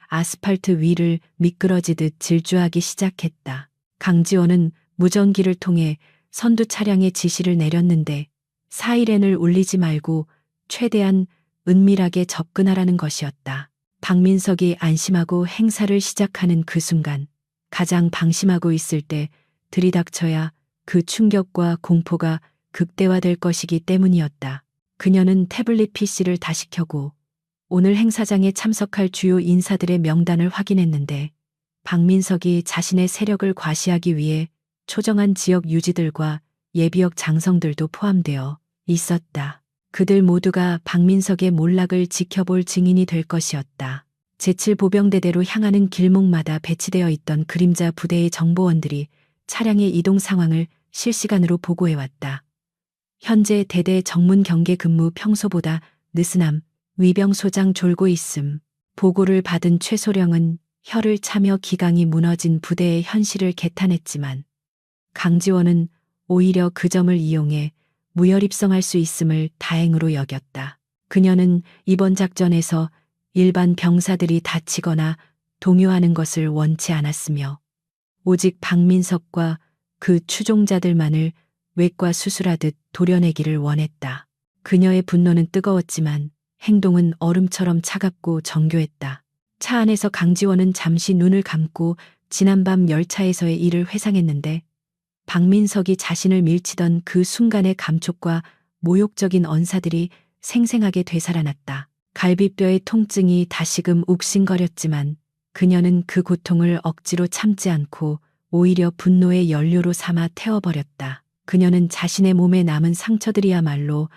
아스팔트 위를 미끄러지듯 질주하기 시작했다. 강지원은 무전기를 통해 선두 차량의 지시를 내렸는데 사이렌을 울리지 말고 최대한 은밀하게 접근하라는 것이었다. 박민석이 안심하고 행사를 시작하는 그 순간 가장 방심하고 있을 때 들이닥쳐야 그 충격과 공포가 극대화될 것이기 때문이었다. 그녀는 태블릿 PC를 다시 켜고 오늘 행사장에 참석할 주요 인사들의 명단을 확인했는데 박민석이 자신의 세력을 과시하기 위해 초정한 지역 유지들과 예비역 장성들도 포함되어 있었다. 그들 모두가 박민석의 몰락을 지켜볼 증인이 될 것이었다. 제7보병대대로 향하는 길목마다 배치되어 있던 그림자 부대의 정보원들이 차량의 이동 상황을 실시간으로 보고해왔다. 현재 대대 정문 경계 근무 평소보다 느슨함, 위병 소장 졸고 있음. 보고를 받은 최소령은 혀를 차며 기강이 무너진 부대의 현실을 개탄했지만 강지원은 오히려 그 점을 이용해 무혈입성할 수 있음을 다행으로 여겼다. 그녀는 이번 작전에서 일반 병사들이 다치거나 동요하는 것을 원치 않았으며 오직 박민석과 그 추종자들만을 외과 수술하듯 도려내기를 원했다. 그녀의 분노는 뜨거웠지만 행동은 얼음처럼 차갑고 정교했다. 차 안에서 강지원은 잠시 눈을 감고 지난밤 열차에서의 일을 회상했는데 박민석이 자신을 밀치던 그 순간의 감촉과 모욕적인 언사들이 생생하게 되살아났다. 갈비뼈의 통증이 다시금 욱신거렸지만 그녀는 그 고통을 억지로 참지 않고 오히려 분노의 연료로 삼아 태워버렸다. 그녀는 자신의 몸에 남은 상처들이야말로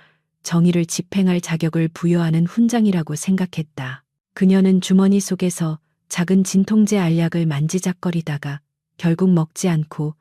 정의를 집행할 자격을 부여하는 훈장이라고 생각했다. 그녀는 주머니 속에서 작은 진통제 알약을 만지작거리다가 결국 먹지 않고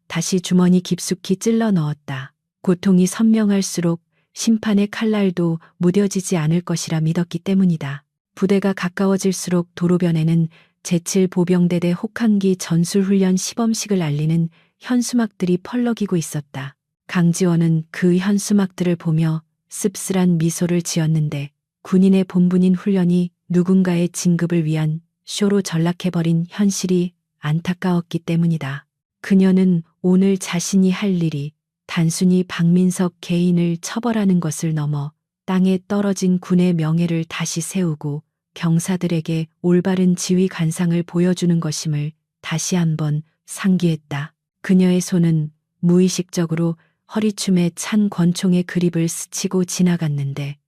다시 주머니 깊숙이 찔러 넣었다. 고통이 선명할수록 심판의 칼날도 무뎌지지 않을 것이라 믿었기 때문이다. 부대가 가까워질수록 도로변에는 제7보병대대 혹한기 전술훈련 시범식을 알리는 현수막들이 펄럭이고 있었다. 강지원은 그 현수막들을 보며 씁쓸한 미소를 지었는데 군인의 본분인 훈련이 누군가의 진급을 위한 쇼로 전락해버린 현실이 안타까웠기 때문이다. 그녀는 오늘 자신이 할 일이 단순히 박민석 개인을 처벌하는 것을 넘어 땅에 떨어진 군의 명예를 다시 세우고 병사들에게 올바른 지휘 관상을 보여주는 것임을 다시 한번 상기했다. 그녀의 손은 무의식적으로 허리춤에 찬 권총의 그립을 스치고 지나갔는데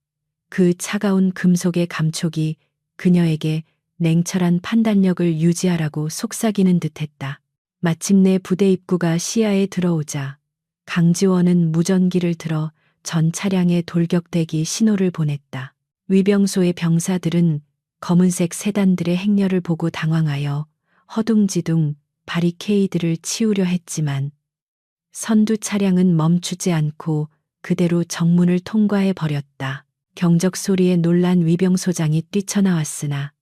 그 차가운 금속의 감촉이 그녀에게 냉철한 판단력을 유지하라고 속삭이는 듯했다. 마침내 부대 입구가 시야에 들어오자 강지원은 무전기를 들어 전 차량에 돌격대기 신호를 보냈다. 위병소의 병사들은 검은색 세단들의 행렬을 보고 당황하여 허둥지둥 바리케이드를 치우려 했지만 선두 차량은 멈추지 않고 그대로 정문을 통과해 버렸다. 경적 소리에 놀란 위병소장이 뛰쳐나왔으나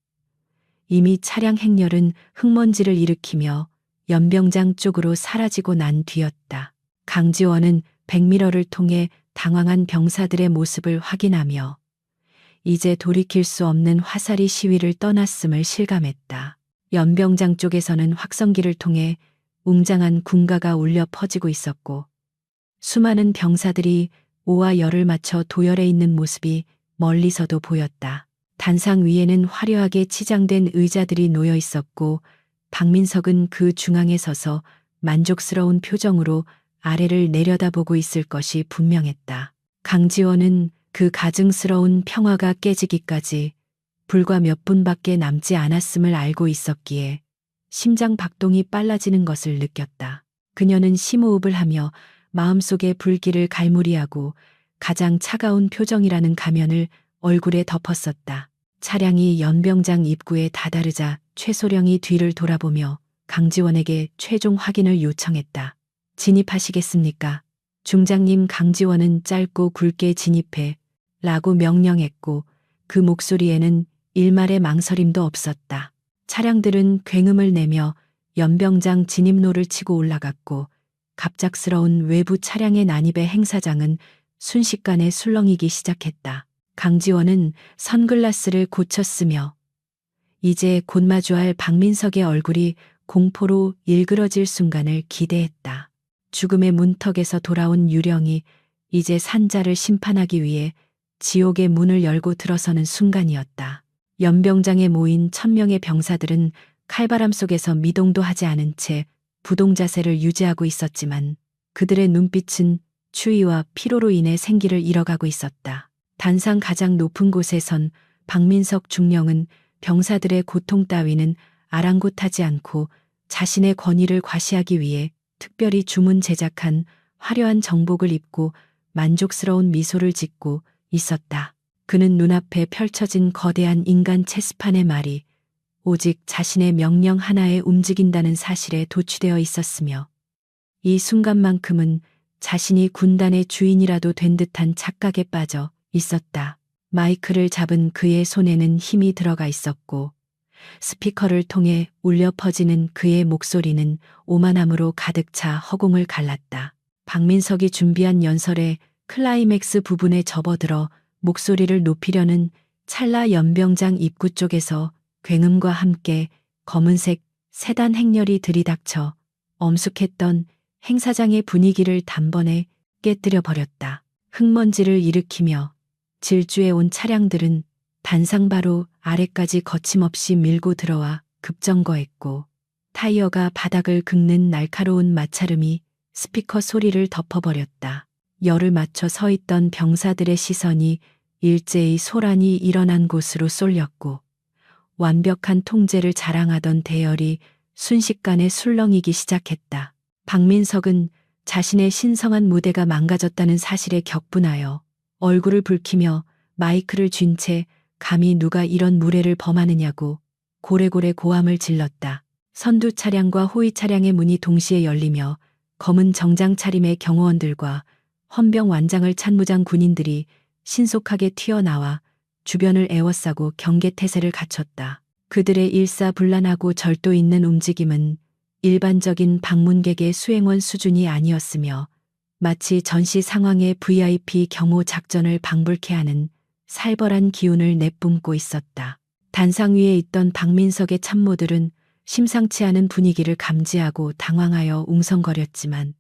이미 차량 행렬은 흙먼지를 일으키며 연병장 쪽으로 사라지고 난 뒤였다. 강지원은 백미러를 통해 당황한 병사들의 모습을 확인하며 이제 돌이킬 수 없는 화살이 시위를 떠났음을 실감했다. 연병장 쪽에서는 확성기를 통해 웅장한 군가가 울려 퍼지고 있었고 수많은 병사들이 오와 열을 맞춰 도열해 있는 모습이 멀리서도 보였다. 단상 위에는 화려하게 치장된 의자들이 놓여 있었고 박민석은 그 중앙에 서서 만족스러운 표정으로 아래를 내려다보고 있을 것이 분명했다. 강지원은 그 가증스러운 평화가 깨지기까지 불과 몇 분밖에 남지 않았음을 알고 있었기에 심장 박동이 빨라지는 것을 느꼈다. 그녀는 심호흡을 하며 마음속의 불길을 갈무리하고 가장 차가운 표정이라는 가면을 얼굴에 덮었었다. 차량이 연병장 입구에 다다르자 최소령이 뒤를 돌아보며 강지원에게 최종 확인을 요청했다. 진입하시겠습니까? 중장님. 강지원은 짧고 굵게 진입해 라고 명령했고 그 목소리에는 일말의 망설임도 없었다. 차량들은 굉음을 내며 연병장 진입로를 치고 올라갔고 갑작스러운 외부 차량의 난입에 행사장은 순식간에 술렁이기 시작했다. 강지원은 선글라스를 고쳤으며 이제 곧 마주할 박민석의 얼굴이 공포로 일그러질 순간을 기대했다. 죽음의 문턱에서 돌아온 유령이 이제 산자를 심판하기 위해 지옥의 문을 열고 들어서는 순간이었다. 연병장에 모인 1000명의 병사들은 칼바람 속에서 미동도 하지 않은 채 부동자세를 유지하고 있었지만 그들의 눈빛은 추위와 피로로 인해 생기를 잃어가고 있었다. 단상 가장 높은 곳에 선 박민석 중령은 병사들의 고통 따위는 아랑곳하지 않고 자신의 권위를 과시하기 위해 특별히 주문 제작한 화려한 정복을 입고 만족스러운 미소를 짓고 있었다. 그는 눈앞에 펼쳐진 거대한 인간 체스판의 말이 오직 자신의 명령 하나에 움직인다는 사실에 도취되어 있었으며 이 순간만큼은 자신이 군단의 주인이라도 된 듯한 착각에 빠져 있었다. 마이크를 잡은 그의 손에는 힘이 들어가 있었고 스피커를 통해 울려 퍼지는 그의 목소리는 오만함으로 가득 차 허공을 갈랐다. 박민석이 준비한 연설의 클라이맥스 부분에 접어들어 목소리를 높이려는 찰나 연병장 입구 쪽에서 굉음과 함께 검은색 세단 행렬이 들이닥쳐 엄숙했던 행사장의 분위기를 단번에 깨뜨려 버렸다. 흙먼지를 일으키며 질주해 온 차량들은 단상바로 아래까지 거침없이 밀고 들어와 급정거했고 타이어가 바닥을 긁는 날카로운 마찰음이 스피커 소리를 덮어버렸다. 열을 맞춰 서 있던 병사들의 시선이 일제히 소란이 일어난 곳으로 쏠렸고 완벽한 통제를 자랑하던 대열이 순식간에 술렁이기 시작했다. 박민석은 자신의 신성한 무대가 망가졌다는 사실에 격분하여 얼굴을 붉히며 마이크를 쥔 채 감히 누가 이런 무례를 범하느냐고 고래고래 고함을 질렀다. 선두 차량과 호위 차량의 문이 동시에 열리며 검은 정장 차림의 경호원들과 헌병 완장을 찬 무장 군인들이 신속하게 튀어나와 주변을 에워싸고 경계태세를 갖췄다. 그들의 일사불란하고 절도 있는 움직임은 일반적인 방문객의 수행원 수준이 아니었으며 마치 전시 상황의 VIP 경호 작전을 방불케 하는 살벌한 기운을 내뿜고 있었다. 단상 위에 있던 박민석의 참모들은 심상치 않은 분위기를 감지하고 당황하여 웅성거렸지만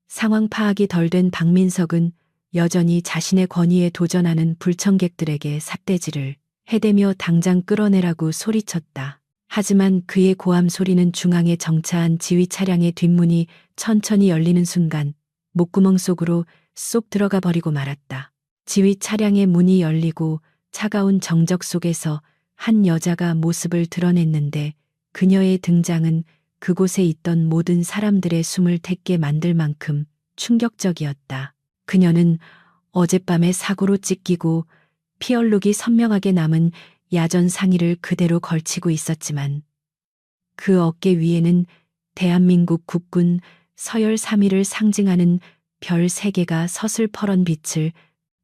상황 파악이 덜 된 박민석은 여전히 자신의 권위에 도전하는 불청객들에게 삿대질을 해대며 당장 끌어내라고 소리쳤다. 하지만 그의 고함 소리는 중앙에 정차한 지휘 차량의 뒷문이 천천히 열리는 순간 목구멍 속으로 쏙 들어가 버리고 말았다. 지휘 차량의 문이 열리고 차가운 정적 속에서 한 여자가 모습을 드러냈는데 그녀의 등장은 그곳에 있던 모든 사람들의 숨을 텄게 만들 만큼 충격적이었다. 그녀는 어젯밤의 사고로 찢기고 피 얼룩이 선명하게 남은 야전 상의를 그대로 걸치고 있었지만 그 어깨 위에는 대한민국 국군 서열 3위를 상징하는 별 3개가 서슬퍼런 빛을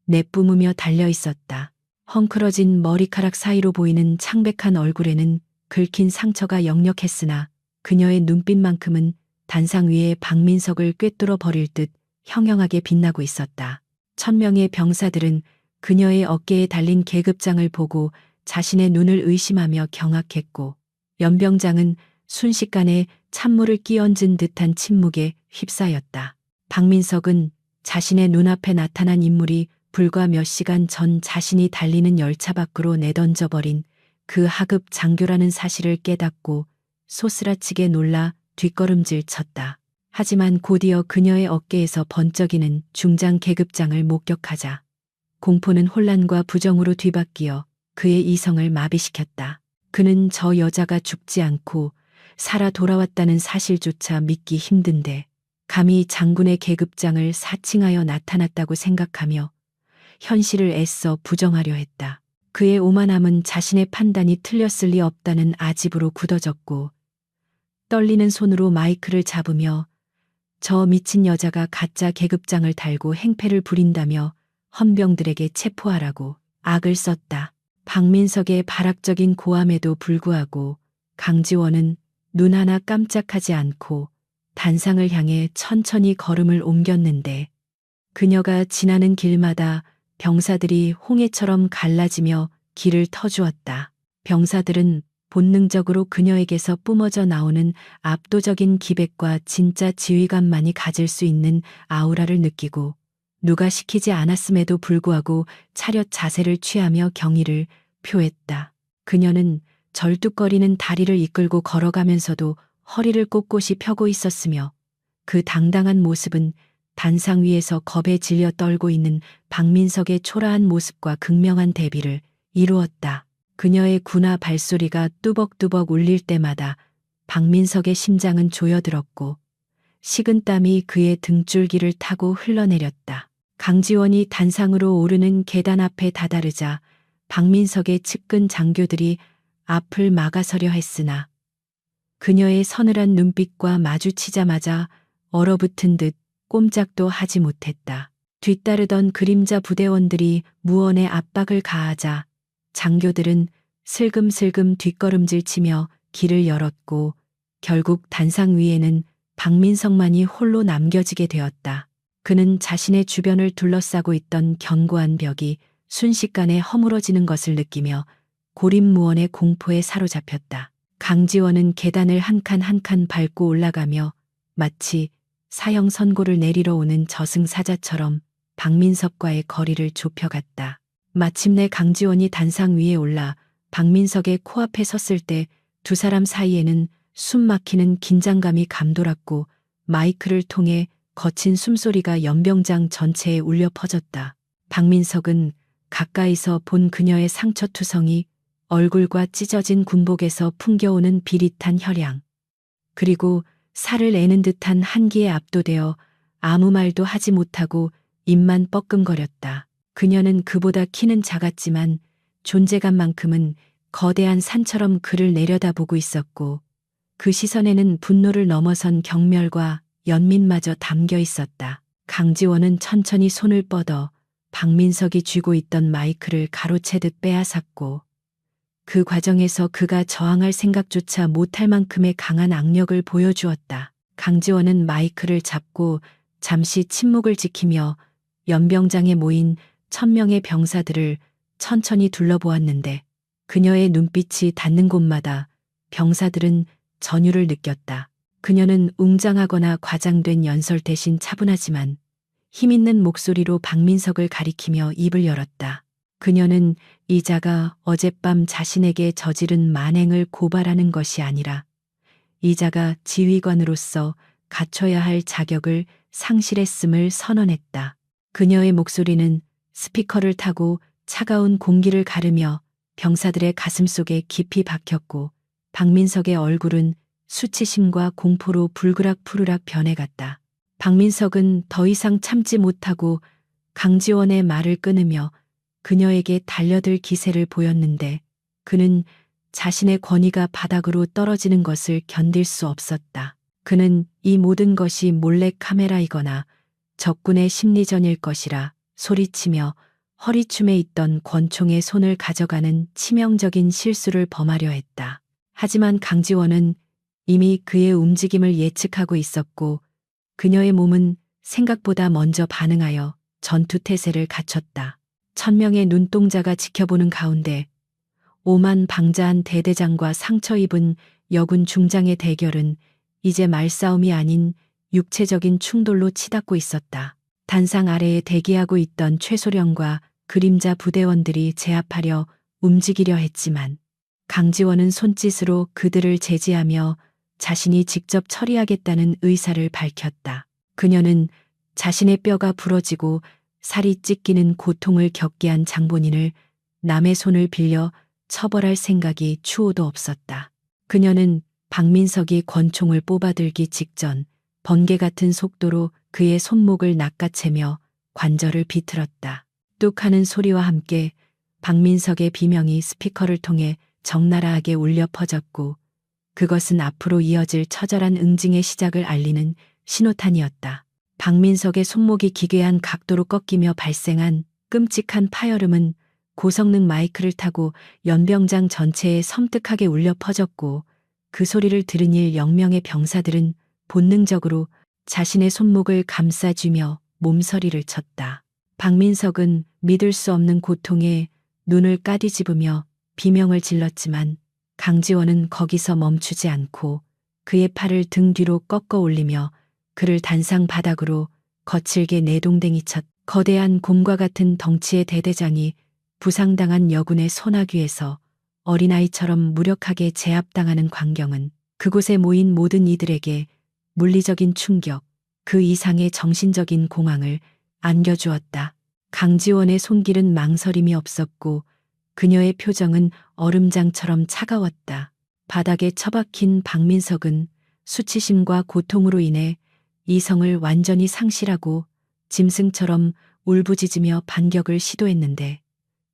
내뿜으며 달려 있었다. 헝클어진 머리카락 사이로 보이는 창백한 얼굴에는 긁힌 상처가 역력했으나 그녀의 눈빛만큼은 단상 위에 박민석을 꿰뚫어 버릴 듯 형형하게 빛나고 있었다. 1000명의 병사들은 그녀의 어깨에 달린 계급장을 보고 자신의 눈을 의심하며 경악했고 연병장은 순식간에 찬물을 끼얹은 듯한 침묵에 휩싸였다. 박민석은 자신의 눈앞에 나타난 인물이 불과 몇 시간 전 자신이 달리는 열차 밖으로 내던져버린 그 하급 장교라는 사실을 깨닫고 소스라치게 놀라 뒷걸음질 쳤다. 하지만 곧이어 그녀의 어깨에서 번쩍이는 중장 계급장을 목격하자 공포는 혼란과 부정으로 뒤바뀌어 그의 이성을 마비시켰다. 그는 저 여자가 죽지 않고 살아 돌아왔다는 사실조차 믿기 힘든데 감히 장군의 계급장을 사칭하여 나타났다고 생각하며 현실을 애써 부정하려 했다. 그의 오만함은 자신의 판단이 틀렸을 리 없다는 아집으로 굳어졌고 떨리는 손으로 마이크를 잡으며 저 미친 여자가 가짜 계급장을 달고 행패를 부린다며 헌병들에게 체포하라고 악을 썼다. 박민석의 발악적인 고함에도 불구하고 강지원은 눈 하나 깜짝하지 않고 단상을 향해 천천히 걸음을 옮겼는데 그녀가 지나는 길마다 병사들이 홍해처럼 갈라지며 길을 터주었다. 병사들은 본능적으로 그녀에게서 뿜어져 나오는 압도적인 기백과 진짜 지휘관만이 가질 수 있는 아우라를 느끼고 누가 시키지 않았음에도 불구하고 차렷 자세를 취하며 경의를 표했다. 그녀는 절뚝거리는 다리를 이끌고 걸어가면서도 허리를 꼿꼿이 펴고 있었으며 그 당당한 모습은 단상 위에서 겁에 질려 떨고 있는 박민석의 초라한 모습과 극명한 대비를 이루었다. 그녀의 군화 발소리가 뚜벅뚜벅 울릴 때마다 박민석의 심장은 조여들었고 식은 땀이 그의 등줄기를 타고 흘러내렸다. 강지원이 단상으로 오르는 계단 앞에 다다르자 박민석의 측근 장교들이 앞을 막아서려 했으나 그녀의 서늘한 눈빛과 마주치자마자 얼어붙은 듯 꼼짝도 하지 못했다. 뒤따르던 그림자 부대원들이 무언의 압박을 가하자 장교들은 슬금슬금 뒷걸음질 치며 길을 열었고 결국 단상 위에는 박민석만이 홀로 남겨지게 되었다. 그는 자신의 주변을 둘러싸고 있던 견고한 벽이 순식간에 허물어지는 것을 느끼며 고립무원의 공포에 사로잡혔다. 강지원은 계단을 한 칸 한 칸 밟고 올라가며 마치 사형 선고를 내리러 오는 저승사자처럼 박민석과의 거리를 좁혀갔다. 마침내 강지원이 단상 위에 올라 박민석의 코앞에 섰을 때 두 사람 사이에는 숨 막히는 긴장감이 감돌았고 마이크를 통해 거친 숨소리가 연병장 전체에 울려 퍼졌다. 박민석은 가까이서 본 그녀의 상처투성이, 얼굴과 찢어진 군복에서 풍겨오는 비릿한 혈양, 그리고 살을 애는 듯한 한기에 압도되어 아무 말도 하지 못하고 입만 뻐끔거렸다. 그녀는 그보다 키는 작았지만 존재감만큼은 거대한 산처럼 그를 내려다보고 있었고 그 시선에는 분노를 넘어선 경멸과 연민마저 담겨 있었다. 강지원은 천천히 손을 뻗어 박민석이 쥐고 있던 마이크를 가로채듯 빼앗았고 그 과정에서 그가 저항할 생각조차 못할 만큼의 강한 악력을 보여주었다. 강지원은 마이크를 잡고 잠시 침묵을 지키며 연병장에 모인 1000명의 병사들을 천천히 둘러보았는데 그녀의 눈빛이 닿는 곳마다 병사들은 전율을 느꼈다. 그녀는 웅장하거나 과장된 연설 대신 차분하지만 힘있는 목소리로 박민석을 가리키며 입을 열었다. 그녀는 이 자가 어젯밤 자신에게 저지른 만행을 고발하는 것이 아니라 이 자가 지휘관으로서 갖춰야 할 자격을 상실했음을 선언했다. 그녀의 목소리는 스피커를 타고 차가운 공기를 가르며 병사들의 가슴속에 깊이 박혔고 박민석의 얼굴은 수치심과 공포로 불그락푸르락 변해갔다. 박민석은 더 이상 참지 못하고 강지원의 말을 끊으며 그녀에게 달려들 기세를 보였는데 그는 자신의 권위가 바닥으로 떨어지는 것을 견딜 수 없었다. 그는 이 모든 것이 몰래 카메라이거나 적군의 심리전일 것이라 소리치며 허리춤에 있던 권총의 손을 가져가는 치명적인 실수를 범하려 했다. 하지만 강지원은 이미 그의 움직임을 예측하고 있었고 그녀의 몸은 생각보다 먼저 반응하여 전투태세를 갖췄다. 1000명의 눈동자가 지켜보는 가운데 오만 방자한 대대장과 상처 입은 여군 중장의 대결은 이제 말싸움이 아닌 육체적인 충돌로 치닫고 있었다. 단상 아래에 대기하고 있던 최소령과 그림자 부대원들이 제압하려 움직이려 했지만 강지원은 손짓으로 그들을 제지하며 자신이 직접 처리하겠다는 의사를 밝혔다. 그녀는 자신의 뼈가 부러지고 살이 찢기는 고통을 겪게 한 장본인을 남의 손을 빌려 처벌할 생각이 추호도 없었다. 그녀는 박민석이 권총을 뽑아들기 직전 번개 같은 속도로 그의 손목을 낚아채며 관절을 비틀었다. 뚝 하는 소리와 함께 박민석의 비명이 스피커를 통해 적나라하게 울려 퍼졌고 그것은 앞으로 이어질 처절한 응징의 시작을 알리는 신호탄이었다. 박민석의 손목이 기괴한 각도로 꺾이며 발생한 끔찍한 파열음은 고성능 마이크를 타고 연병장 전체에 섬뜩하게 울려 퍼졌고 그 소리를 들은 10명의 병사들은 본능적으로 자신의 손목을 감싸쥐며 몸서리를 쳤다. 박민석은 믿을 수 없는 고통에 눈을 까디집으며 비명을 질렀지만 강지원은 거기서 멈추지 않고 그의 팔을 등 뒤로 꺾어 올리며 그를 단상 바닥으로 거칠게 내동댕이 쳤. 거대한 곰과 같은 덩치의 대대장이 부상당한 여군의 소나귀에서 어린아이처럼 무력하게 제압당하는 광경은 그곳에 모인 모든 이들에게 물리적인 충격, 그 이상의 정신적인 공황을 안겨주었다. 강지원의 손길은 망설임이 없었고 그녀의 표정은 얼음장처럼 차가웠다. 바닥에 처박힌 박민석은 수치심과 고통으로 인해 이성을 완전히 상실하고 짐승처럼 울부짖으며 반격을 시도했는데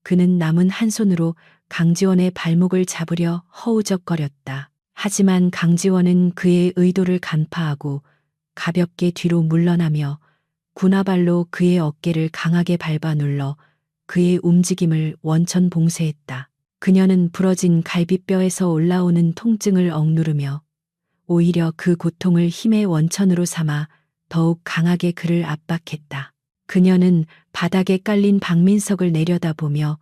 그는 남은 한 손으로 강지원의 발목을 잡으려 허우적거렸다. 하지만 강지원은 그의 의도를 간파하고 가볍게 뒤로 물러나며 군화발로 그의 어깨를 강하게 밟아 눌러 그의 움직임을 원천 봉쇄했다. 그녀는 부러진 갈비뼈에서 올라오는 통증을 억누르며 오히려 그 고통을 힘의 원천으로 삼아 더욱 강하게 그를 압박했다. 그녀는 바닥에 깔린 박민석을 내려다보며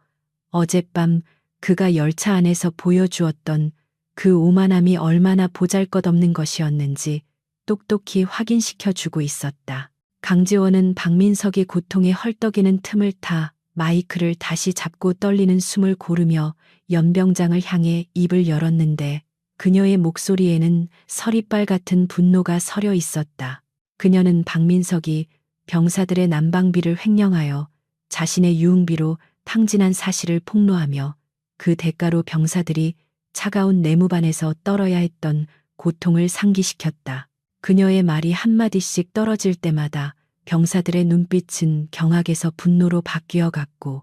어젯밤 그가 열차 안에서 보여주었던 그 오만함이 얼마나 보잘것없는 것이었는지 똑똑히 확인시켜주고 있었다. 강지원은 박민석이 고통에 헐떡이는 틈을 타 마이크를 다시 잡고 떨리는 숨을 고르며 연병장을 향해 입을 열었는데 그녀의 목소리에는 서리빨 같은 분노가 서려 있었다. 그녀는 박민석이 병사들의 난방비를 횡령하여 자신의 유흥비로 탕진한 사실을 폭로하며 그 대가로 병사들이 차가운 내무반에서 떨어야 했던 고통을 상기시켰다. 그녀의 말이 한마디씩 떨어질 때마다 병사들의 눈빛은 경악에서 분노로 바뀌어 갔고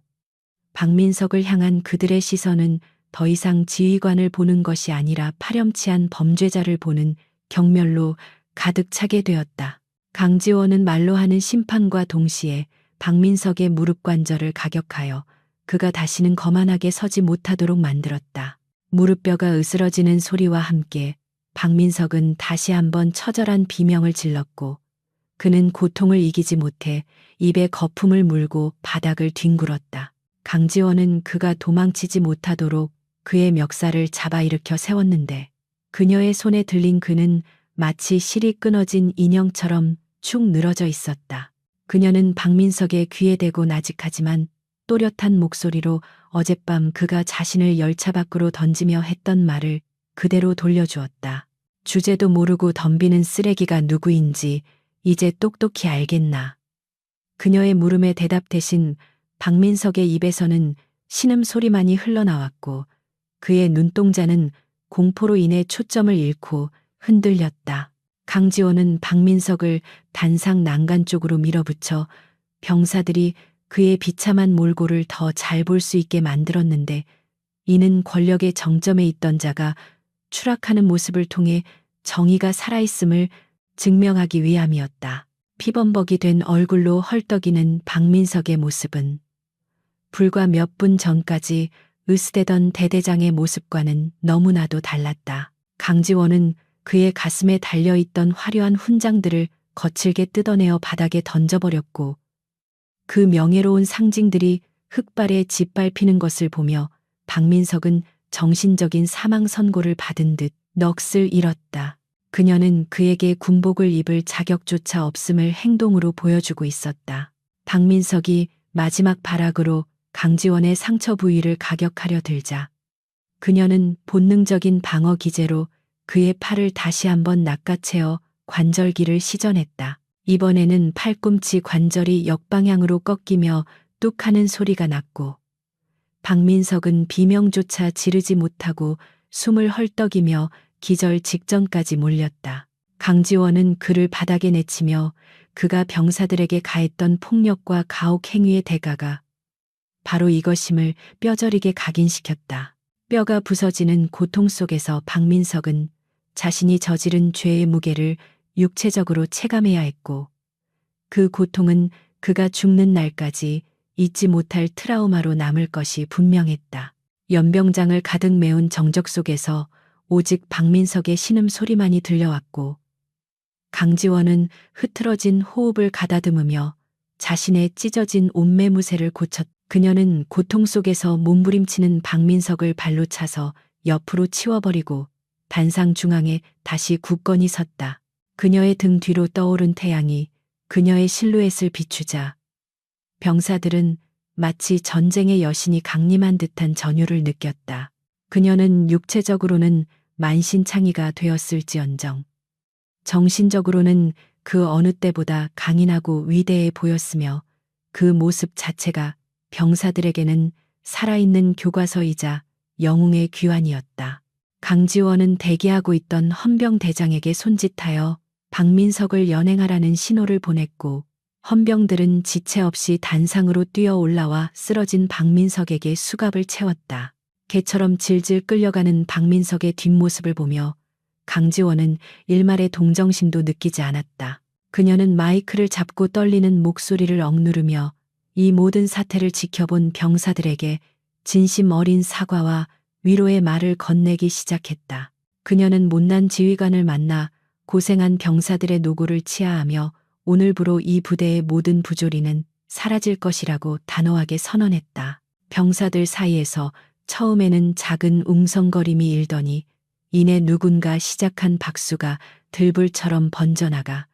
박민석을 향한 그들의 시선은 더 이상 지휘관을 보는 것이 아니라 파렴치한 범죄자를 보는 경멸로 가득 차게 되었다. 강지원은 말로 하는 심판과 동시에 박민석의 무릎 관절을 가격하여 그가 다시는 거만하게 서지 못하도록 만들었다. 무릎뼈가 으스러지는 소리와 함께 박민석은 다시 한번 처절한 비명을 질렀고 그는 고통을 이기지 못해 입에 거품을 물고 바닥을 뒹굴었다. 강지원은 그가 도망치지 못하도록 그의 멱살을 잡아 일으켜 세웠는데 그녀의 손에 들린 그는 마치 실이 끊어진 인형처럼 축 늘어져 있었다. 그녀는 박민석의 귀에 대고 나직하지만 또렷한 목소리로 어젯밤 그가 자신을 열차 밖으로 던지며 했던 말을 그대로 돌려주었다. 주제도 모르고 덤비는 쓰레기가 누구인지 이제 똑똑히 알겠나. 그녀의 물음에 대답 대신 박민석의 입에서는 신음소리만이 흘러나왔고 그의 눈동자는 공포로 인해 초점을 잃고 흔들렸다. 강지원은 박민석을 단상 난간 쪽으로 밀어붙여 병사들이 그의 비참한 몰골을 더 잘 볼 수 있게 만들었는데 이는 권력의 정점에 있던 자가 추락하는 모습을 통해 정의가 살아있음을 증명하기 위함이었다. 피범벅이 된 얼굴로 헐떡이는 박민석의 모습은 불과 몇 분 전까지 으스대던 대대장의 모습과는 너무나도 달랐다. 강지원은 그의 가슴에 달려있던 화려한 훈장들을 거칠게 뜯어내어 바닥에 던져버렸고 그 명예로운 상징들이 흙발에 짓밟히는 것을 보며 박민석은 정신적인 사망 선고를 받은 듯 넋을 잃었다. 그녀는 그에게 군복을 입을 자격조차 없음을 행동으로 보여주고 있었다. 박민석이 마지막 발악으로 강지원의 상처 부위를 가격하려 들자 그녀는 본능적인 방어 기제로 그의 팔을 다시 한번 낚아채어 관절기를 시전했다. 이번에는 팔꿈치 관절이 역방향으로 꺾이며 뚝 하는 소리가 났고 박민석은 비명조차 지르지 못하고 숨을 헐떡이며 기절 직전까지 몰렸다. 강지원은 그를 바닥에 내치며 그가 병사들에게 가했던 폭력과 가혹 행위의 대가가 바로 이것임을 뼈저리게 각인시켰다. 뼈가 부서지는 고통 속에서 박민석은 자신이 저지른 죄의 무게를 육체적으로 체감해야 했고, 그 고통은 그가 죽는 날까지 잊지 못할 트라우마로 남을 것이 분명했다. 연병장을 가득 메운 정적 속에서 오직 박민석의 신음소리만이 들려왔고, 강지원은 흐트러진 호흡을 가다듬으며 자신의 찢어진 옷매무새를 고쳤다. 그녀는 고통 속에서 몸부림치는 박민석을 발로 차서 옆으로 치워버리고 단상 중앙에 다시 굳건히 섰다. 그녀의 등 뒤로 떠오른 태양이 그녀의 실루엣을 비추자 병사들은 마치 전쟁의 여신이 강림한 듯한 전율을 느꼈다. 그녀는 육체적으로는 만신창이가 되었을지언정 정신적으로는 그 어느 때보다 강인하고 위대해 보였으며, 그 모습 자체가 병사들에게는 살아있는 교과서이자 영웅의 귀환이었다. 강지원은 대기하고 있던 헌병대장에게 손짓하여 박민석을 연행하라는 신호를 보냈고, 헌병들은 지체 없이 단상으로 뛰어 올라와 쓰러진 박민석에게 수갑을 채웠다. 개처럼 질질 끌려가는 박민석의 뒷모습을 보며 강지원은 일말의 동정심도 느끼지 않았다. 그녀는 마이크를 잡고 떨리는 목소리를 억누르며 이 모든 사태를 지켜본 병사들에게 진심 어린 사과와 위로의 말을 건네기 시작했다. 그녀는 못난 지휘관을 만나 고생한 병사들의 노고를 치하하며 오늘부로 이 부대의 모든 부조리는 사라질 것이라고 단호하게 선언했다. 병사들 사이에서 처음에는 작은 웅성거림이 일더니 이내 누군가 시작한 박수가 들불처럼 번져나가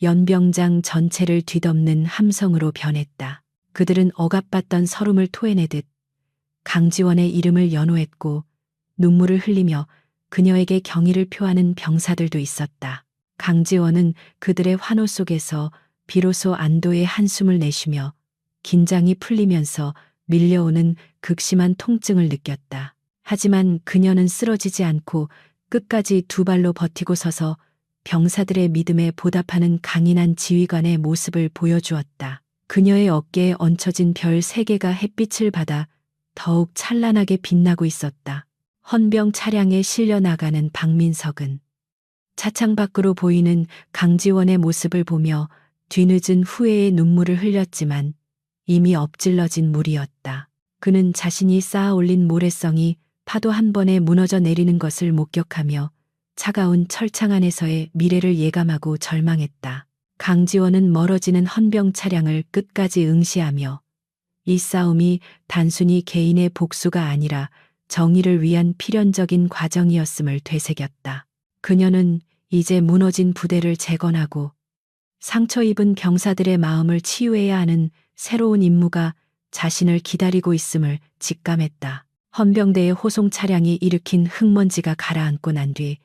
연병장 전체를 뒤덮는 함성으로 변했다. 그들은 억압받던 서름을 토해내듯 강지원의 이름을 연호했고, 눈물을 흘리며 그녀에게 경의를 표하는 병사들도 있었다. 강지원은 그들의 환호 속에서 비로소 안도의 한숨을 내쉬며 긴장이 풀리면서 밀려오는 극심한 통증을 느꼈다. 하지만 그녀는 쓰러지지 않고 끝까지 두 발로 버티고 서서 병사들의 믿음에 보답하는 강인한 지휘관의 모습을 보여주었다. 그녀의 어깨에 얹혀진 별 3개가 햇빛을 받아 더욱 찬란하게 빛나고 있었다. 헌병 차량에 실려 나가는 박민석은 차창 밖으로 보이는 강지원의 모습을 보며 뒤늦은 후회의 눈물을 흘렸지만 이미 엎질러진 물이었다. 그는 자신이 쌓아 올린 모래성이 파도 한 번에 무너져 내리는 것을 목격하며 차가운 철창 안에서의 미래를 예감하고 절망했다. 강지원은 멀어지는 헌병 차량을 끝까지 응시하며 이 싸움이 단순히 개인의 복수가 아니라 정의를 위한 필연적인 과정이었음을 되새겼다. 그녀는 이제 무너진 부대를 재건하고 상처 입은 병사들의 마음을 치유해야 하는 새로운 임무가 자신을 기다리고 있음을 직감했다. 헌병대의 호송 차량이 일으킨 흙먼지가 가라앉고 난 뒤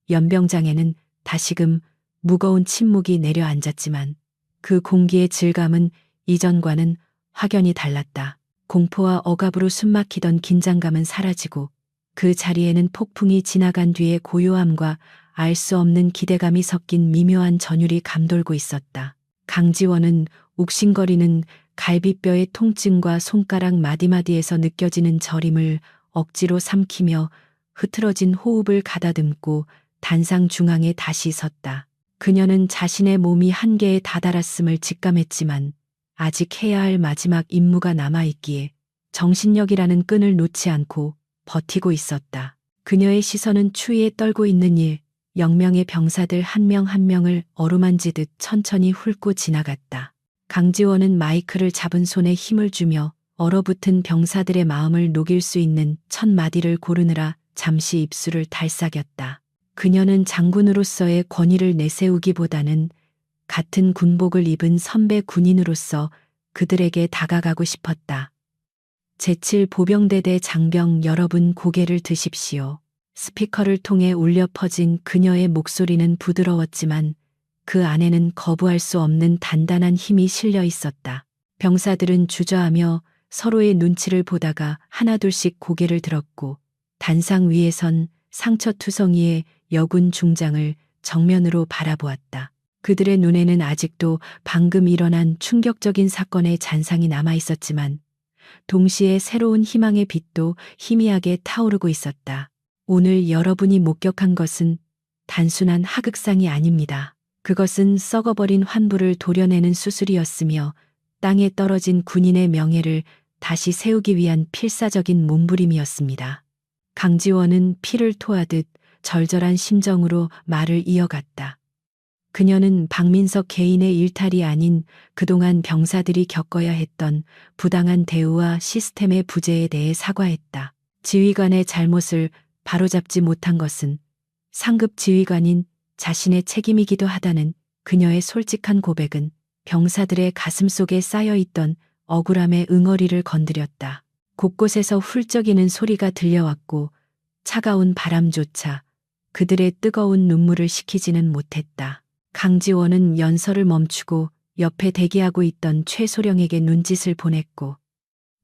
연병장에는 다시금 무거운 침묵이 내려앉았지만 그 공기의 질감은 이전과는 확연히 달랐다. 공포와 억압으로 숨막히던 긴장감은 사라지고 그 자리에는 폭풍이 지나간 뒤의 고요함과 알 수 없는 기대감이 섞인 미묘한 전율이 감돌고 있었다. 강지원은 욱신거리는 갈비뼈의 통증과 손가락 마디마디에서 느껴지는 저림을 억지로 삼키며 흐트러진 호흡을 가다듬고 단상 중앙에 다시 섰다. 그녀는 자신의 몸이 한계에 다다랐음을 직감했지만 아직 해야 할 마지막 임무가 남아있기에 정신력이라는 끈을 놓지 않고 버티고 있었다. 그녀의 시선은 추위에 떨고 있는 0명의 병사들 한 명 한 명을 어루만지듯 천천히 훑고 지나갔다. 강지원은 마이크를 잡은 손에 힘을 주며 얼어붙은 병사들의 마음을 녹일 수 있는 첫 마디를 고르느라 잠시 입술을 달싹였다. 그녀는 장군으로서의 권위를 내세우기보다는 같은 군복을 입은 선배 군인으로서 그들에게 다가가고 싶었다. 제7 보병대대 장병 여러분, 고개를 드십시오. 스피커를 통해 울려 퍼진 그녀의 목소리는 부드러웠지만 그 안에는 거부할 수 없는 단단한 힘이 실려 있었다. 병사들은 주저하며 서로의 눈치를 보다가 하나둘씩 고개를 들었고 단상 위에 선 상처투성이의 여군 중장을 정면으로 바라보았다. 그들의 눈에는 아직도 방금 일어난 충격적인 사건의 잔상이 남아 있었지만 동시에 새로운 희망의 빛도 희미하게 타오르고 있었다. 오늘 여러분이 목격한 것은 단순한 하극상이 아닙니다. 그것은 썩어버린 환부를 도려내는 수술이었으며 땅에 떨어진 군인의 명예를 다시 세우기 위한 필사적인 몸부림이었습니다. 강지원은 피를 토하듯 절절한 심정으로 말을 이어갔다. 그녀는 박민석 개인의 일탈이 아닌 그동안 병사들이 겪어야 했던 부당한 대우와 시스템의 부재에 대해 사과했다. 지휘관의 잘못을 바로잡지 못한 것은 상급 지휘관인 자신의 책임이기도 하다는 그녀의 솔직한 고백은 병사들의 가슴속에 쌓여있던 억울함의 응어리를 건드렸다. 곳곳에서 훌쩍이는 소리가 들려왔고 차가운 바람조차 그들의 뜨거운 눈물을 식히지는 못했다. 강지원은 연설을 멈추고 옆에 대기하고 있던 최소령에게 눈짓을 보냈고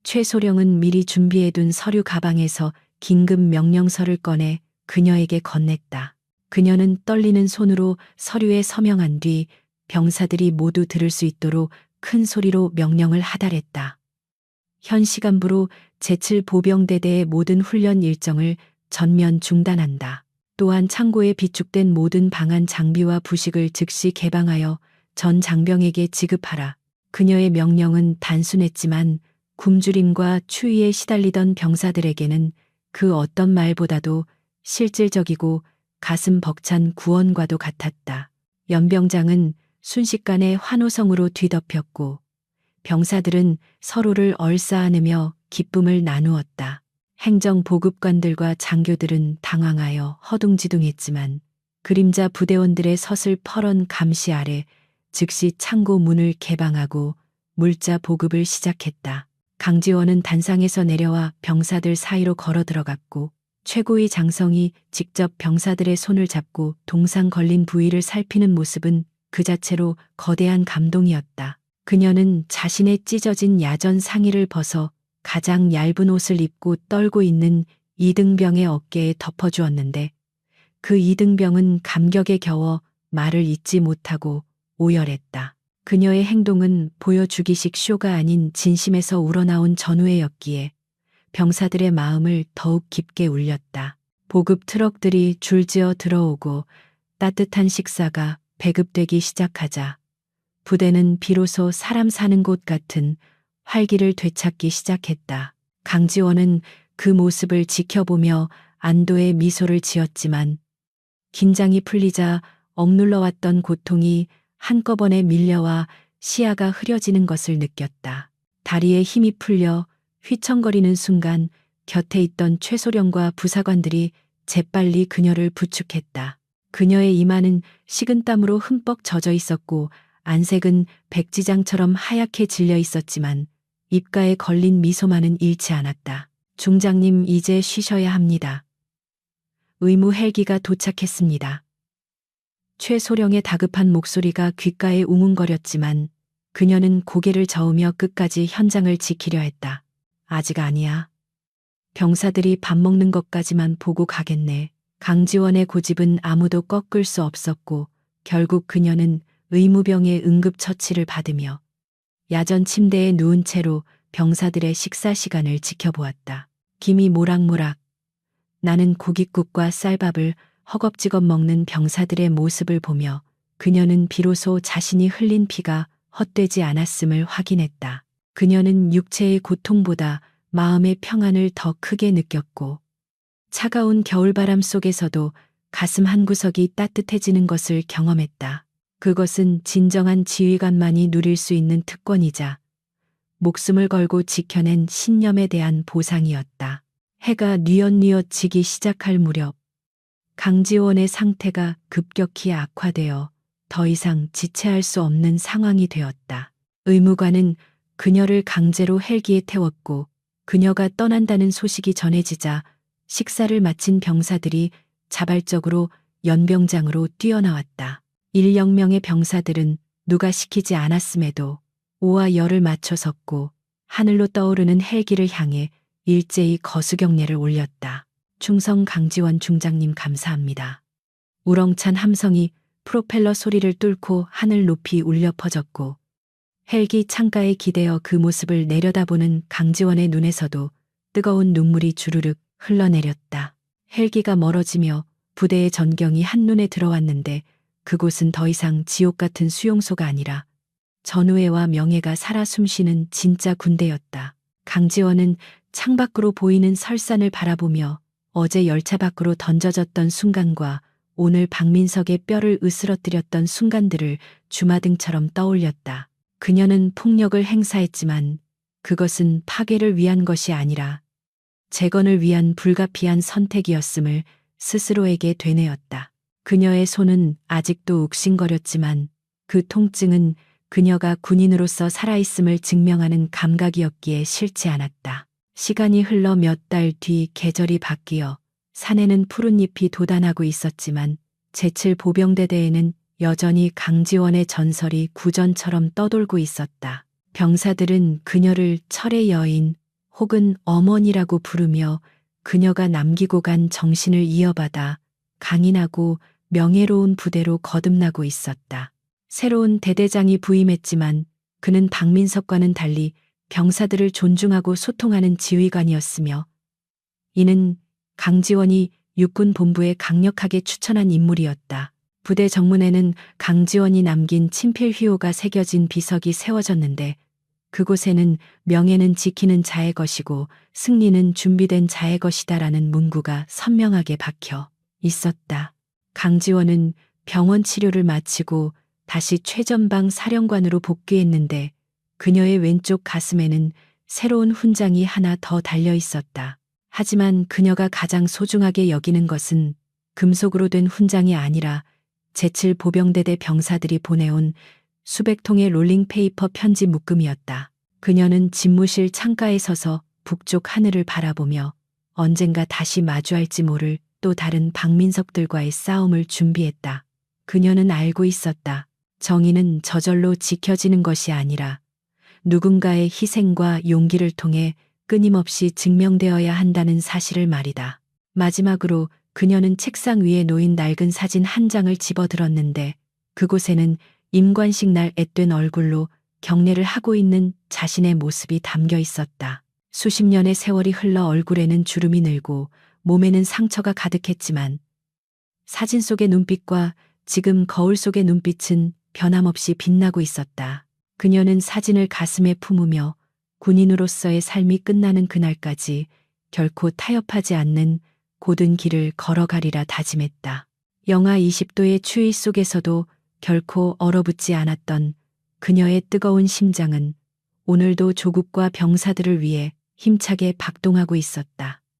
최소령은 미리 준비해둔 서류 가방에서 긴급 명령서를 꺼내 그녀에게 건넸다. 그녀는 떨리는 손으로 서류에 서명한 뒤 병사들이 모두 들을 수 있도록 큰 소리로 명령을 하달했다. 현 시간부로 제7보병대대의 모든 훈련 일정을 전면 중단한다. 또한 창고에 비축된 모든 방한 장비와 부식을 즉시 개방하여 전 장병에게 지급하라. 그녀의 명령은 단순했지만 굶주림과 추위에 시달리던 병사들에게는 그 어떤 말보다도 실질적이고 가슴 벅찬 구원과도 같았다. 연병장은 순식간에 환호성으로 뒤덮였고 병사들은 서로를 얼싸안으며 기쁨을 나누었다. 행정보급관들과 장교들은 당황하여 허둥지둥했지만 그림자 부대원들의 서슬퍼런 감시 아래 즉시 창고 문을 개방하고 물자 보급을 시작했다. 강지원은 단상에서 내려와 병사들 사이로 걸어 들어갔고 최고위 장성이 직접 병사들의 손을 잡고 동상 걸린 부위를 살피는 모습은 그 자체로 거대한 감동이었다. 그녀는 자신의 찢어진 야전 상의를 벗어 가장 얇은 옷을 입고 떨고 있는 이등병의 어깨에 덮어주었는데 그 이등병은 감격에 겨워 말을 잇지 못하고 오열했다. 그녀의 행동은 보여주기식 쇼가 아닌 진심에서 우러나온 전우회였기에 병사들의 마음을 더욱 깊게 울렸다. 보급 트럭들이 줄지어 들어오고 따뜻한 식사가 배급되기 시작하자 부대는 비로소 사람 사는 곳 같은 활기를 되찾기 시작했다. 강지원은 그 모습을 지켜보며 안도의 미소를 지었지만 긴장이 풀리자 억눌러왔던 고통이 한꺼번에 밀려와 시야가 흐려지는 것을 느꼈다. 다리에 힘이 풀려 휘청거리는 순간 곁에 있던 최소령과 부사관들이 재빨리 그녀를 부축했다. 그녀의 이마는 식은땀으로 흠뻑 젖어 있었고 안색은 백지장처럼 하얗게 질려 있었지만 입가에 걸린 미소만은 잃지 않았다. 중장님, 이제 쉬셔야 합니다. 의무 헬기가 도착했습니다. 최소령의 다급한 목소리가 귓가에 웅웅거렸지만 그녀는 고개를 저으며 끝까지 현장을 지키려 했다. 아직 아니야. 병사들이 밥 먹는 것까지만 보고 가겠네. 강지원의 고집은 아무도 꺾을 수 없었고 결국 그녀는 의무병의 응급처치를 받으며 야전 침대에 누운 채로 병사들의 식사 시간을 지켜보았다. 김이 모락모락 나는 고깃국과 쌀밥을 허겁지겁 먹는 병사들의 모습을 보며 그녀는 비로소 자신이 흘린 피가 헛되지 않았음을 확인했다. 그녀는 육체의 고통보다 마음의 평안을 더 크게 느꼈고 차가운 겨울바람 속에서도 가슴 한구석이 따뜻해지는 것을 경험했다. 그것은 진정한 지휘관만이 누릴 수 있는 특권이자 목숨을 걸고 지켜낸 신념에 대한 보상이었다. 해가 뉘엿뉘엿 지기 시작할 무렵 강지원의 상태가 급격히 악화되어 더 이상 지체할 수 없는 상황이 되었다. 의무관은 그녀를 강제로 헬기에 태웠고 그녀가 떠난다는 소식이 전해지자 식사를 마친 병사들이 자발적으로 연병장으로 뛰어나왔다. 1,000명의 병사들은 누가 시키지 않았음에도 오와 열을 맞춰 섰고 하늘로 떠오르는 헬기를 향해 일제히 거수경례를 올렸다. 충성 강지원 중장님 감사합니다. 우렁찬 함성이 프로펠러 소리를 뚫고 하늘 높이 울려 퍼졌고 헬기 창가에 기대어 그 모습을 내려다보는 강지원의 눈에서도 뜨거운 눈물이 주르륵 흘러내렸다. 헬기가 멀어지며 부대의 전경이 한눈에 들어왔는데 그곳은 더 이상 지옥 같은 수용소가 아니라 전우애와 명예가 살아 숨쉬는 진짜 군대였다. 강지원은 창밖으로 보이는 설산을 바라보며 어제 열차 밖으로 던져졌던 순간과 오늘 박민석의 뼈를 으스러뜨렸던 순간들을 주마등처럼 떠올렸다. 그녀는 폭력을 행사했지만 그것은 파괴를 위한 것이 아니라 재건을 위한 불가피한 선택이었음을 스스로에게 되뇌었다. 그녀의 손은 아직도 욱신거렸지만 그 통증은 그녀가 군인으로서 살아있음을 증명하는 감각이었기에 싫지 않았다. 시간이 흘러 몇 달 뒤 계절이 바뀌어 산에는 푸른 잎이 돋아나고 있었지만 제7보병대대에는 여전히 강지원의 전설이 구전처럼 떠돌고 있었다. 병사들은 그녀를 철의 여인 혹은 어머니라고 부르며 그녀가 남기고 간 정신을 이어받아 강인하고 명예로운 부대로 거듭나고 있었다. 새로운 대대장이 부임했지만 그는 박민석과는 달리 병사들을 존중하고 소통하는 지휘관이었으며 이는 강지원이 육군 본부에 강력하게 추천한 인물이었다. 부대 정문에는 강지원이 남긴 친필 휘호가 새겨진 비석이 세워졌는데 그곳에는 명예는 지키는 자의 것이고 승리는 준비된 자의 것이다라는 문구가 선명하게 박혀 있었다. 강지원은 병원 치료를 마치고 다시 최전방 사령관으로 복귀했는데 그녀의 왼쪽 가슴에는 새로운 훈장이 하나 더 달려 있었다. 하지만 그녀가 가장 소중하게 여기는 것은 금속으로 된 훈장이 아니라 제7보병대대 병사들이 보내온 수백 통의 롤링페이퍼 편지 묶음이었다. 그녀는 집무실 창가에 서서 북쪽 하늘을 바라보며 언젠가 다시 마주할지 모를 또 다른 박민석들과의 싸움을 준비했다. 그녀는 알고 있었다. 정의는 저절로 지켜지는 것이 아니라 누군가의 희생과 용기를 통해 끊임없이 증명되어야 한다는 사실을 말이다. 마지막으로 그녀는 책상 위에 놓인 낡은 사진 한 장을 집어들었는데 그곳에는 임관식 날 앳된 얼굴로 경례를 하고 있는 자신의 모습이 담겨 있었다. 수십 년의 세월이 흘러 얼굴에는 주름이 늘고 몸에는 상처가 가득했지만 사진 속의 눈빛과 지금 거울 속의 눈빛은 변함없이 빛나고 있었다. 그녀는 사진을 가슴에 품으며 군인으로서의 삶이 끝나는 그날까지 결코 타협하지 않는 고든 길을 걸어가리라 다짐했다. 영하 20도의 추위 속에서도 결코 얼어붙지 않았던 그녀의 뜨거운 심장은 오늘도 조국과 병사들을 위해 힘차게 박동하고 있었다.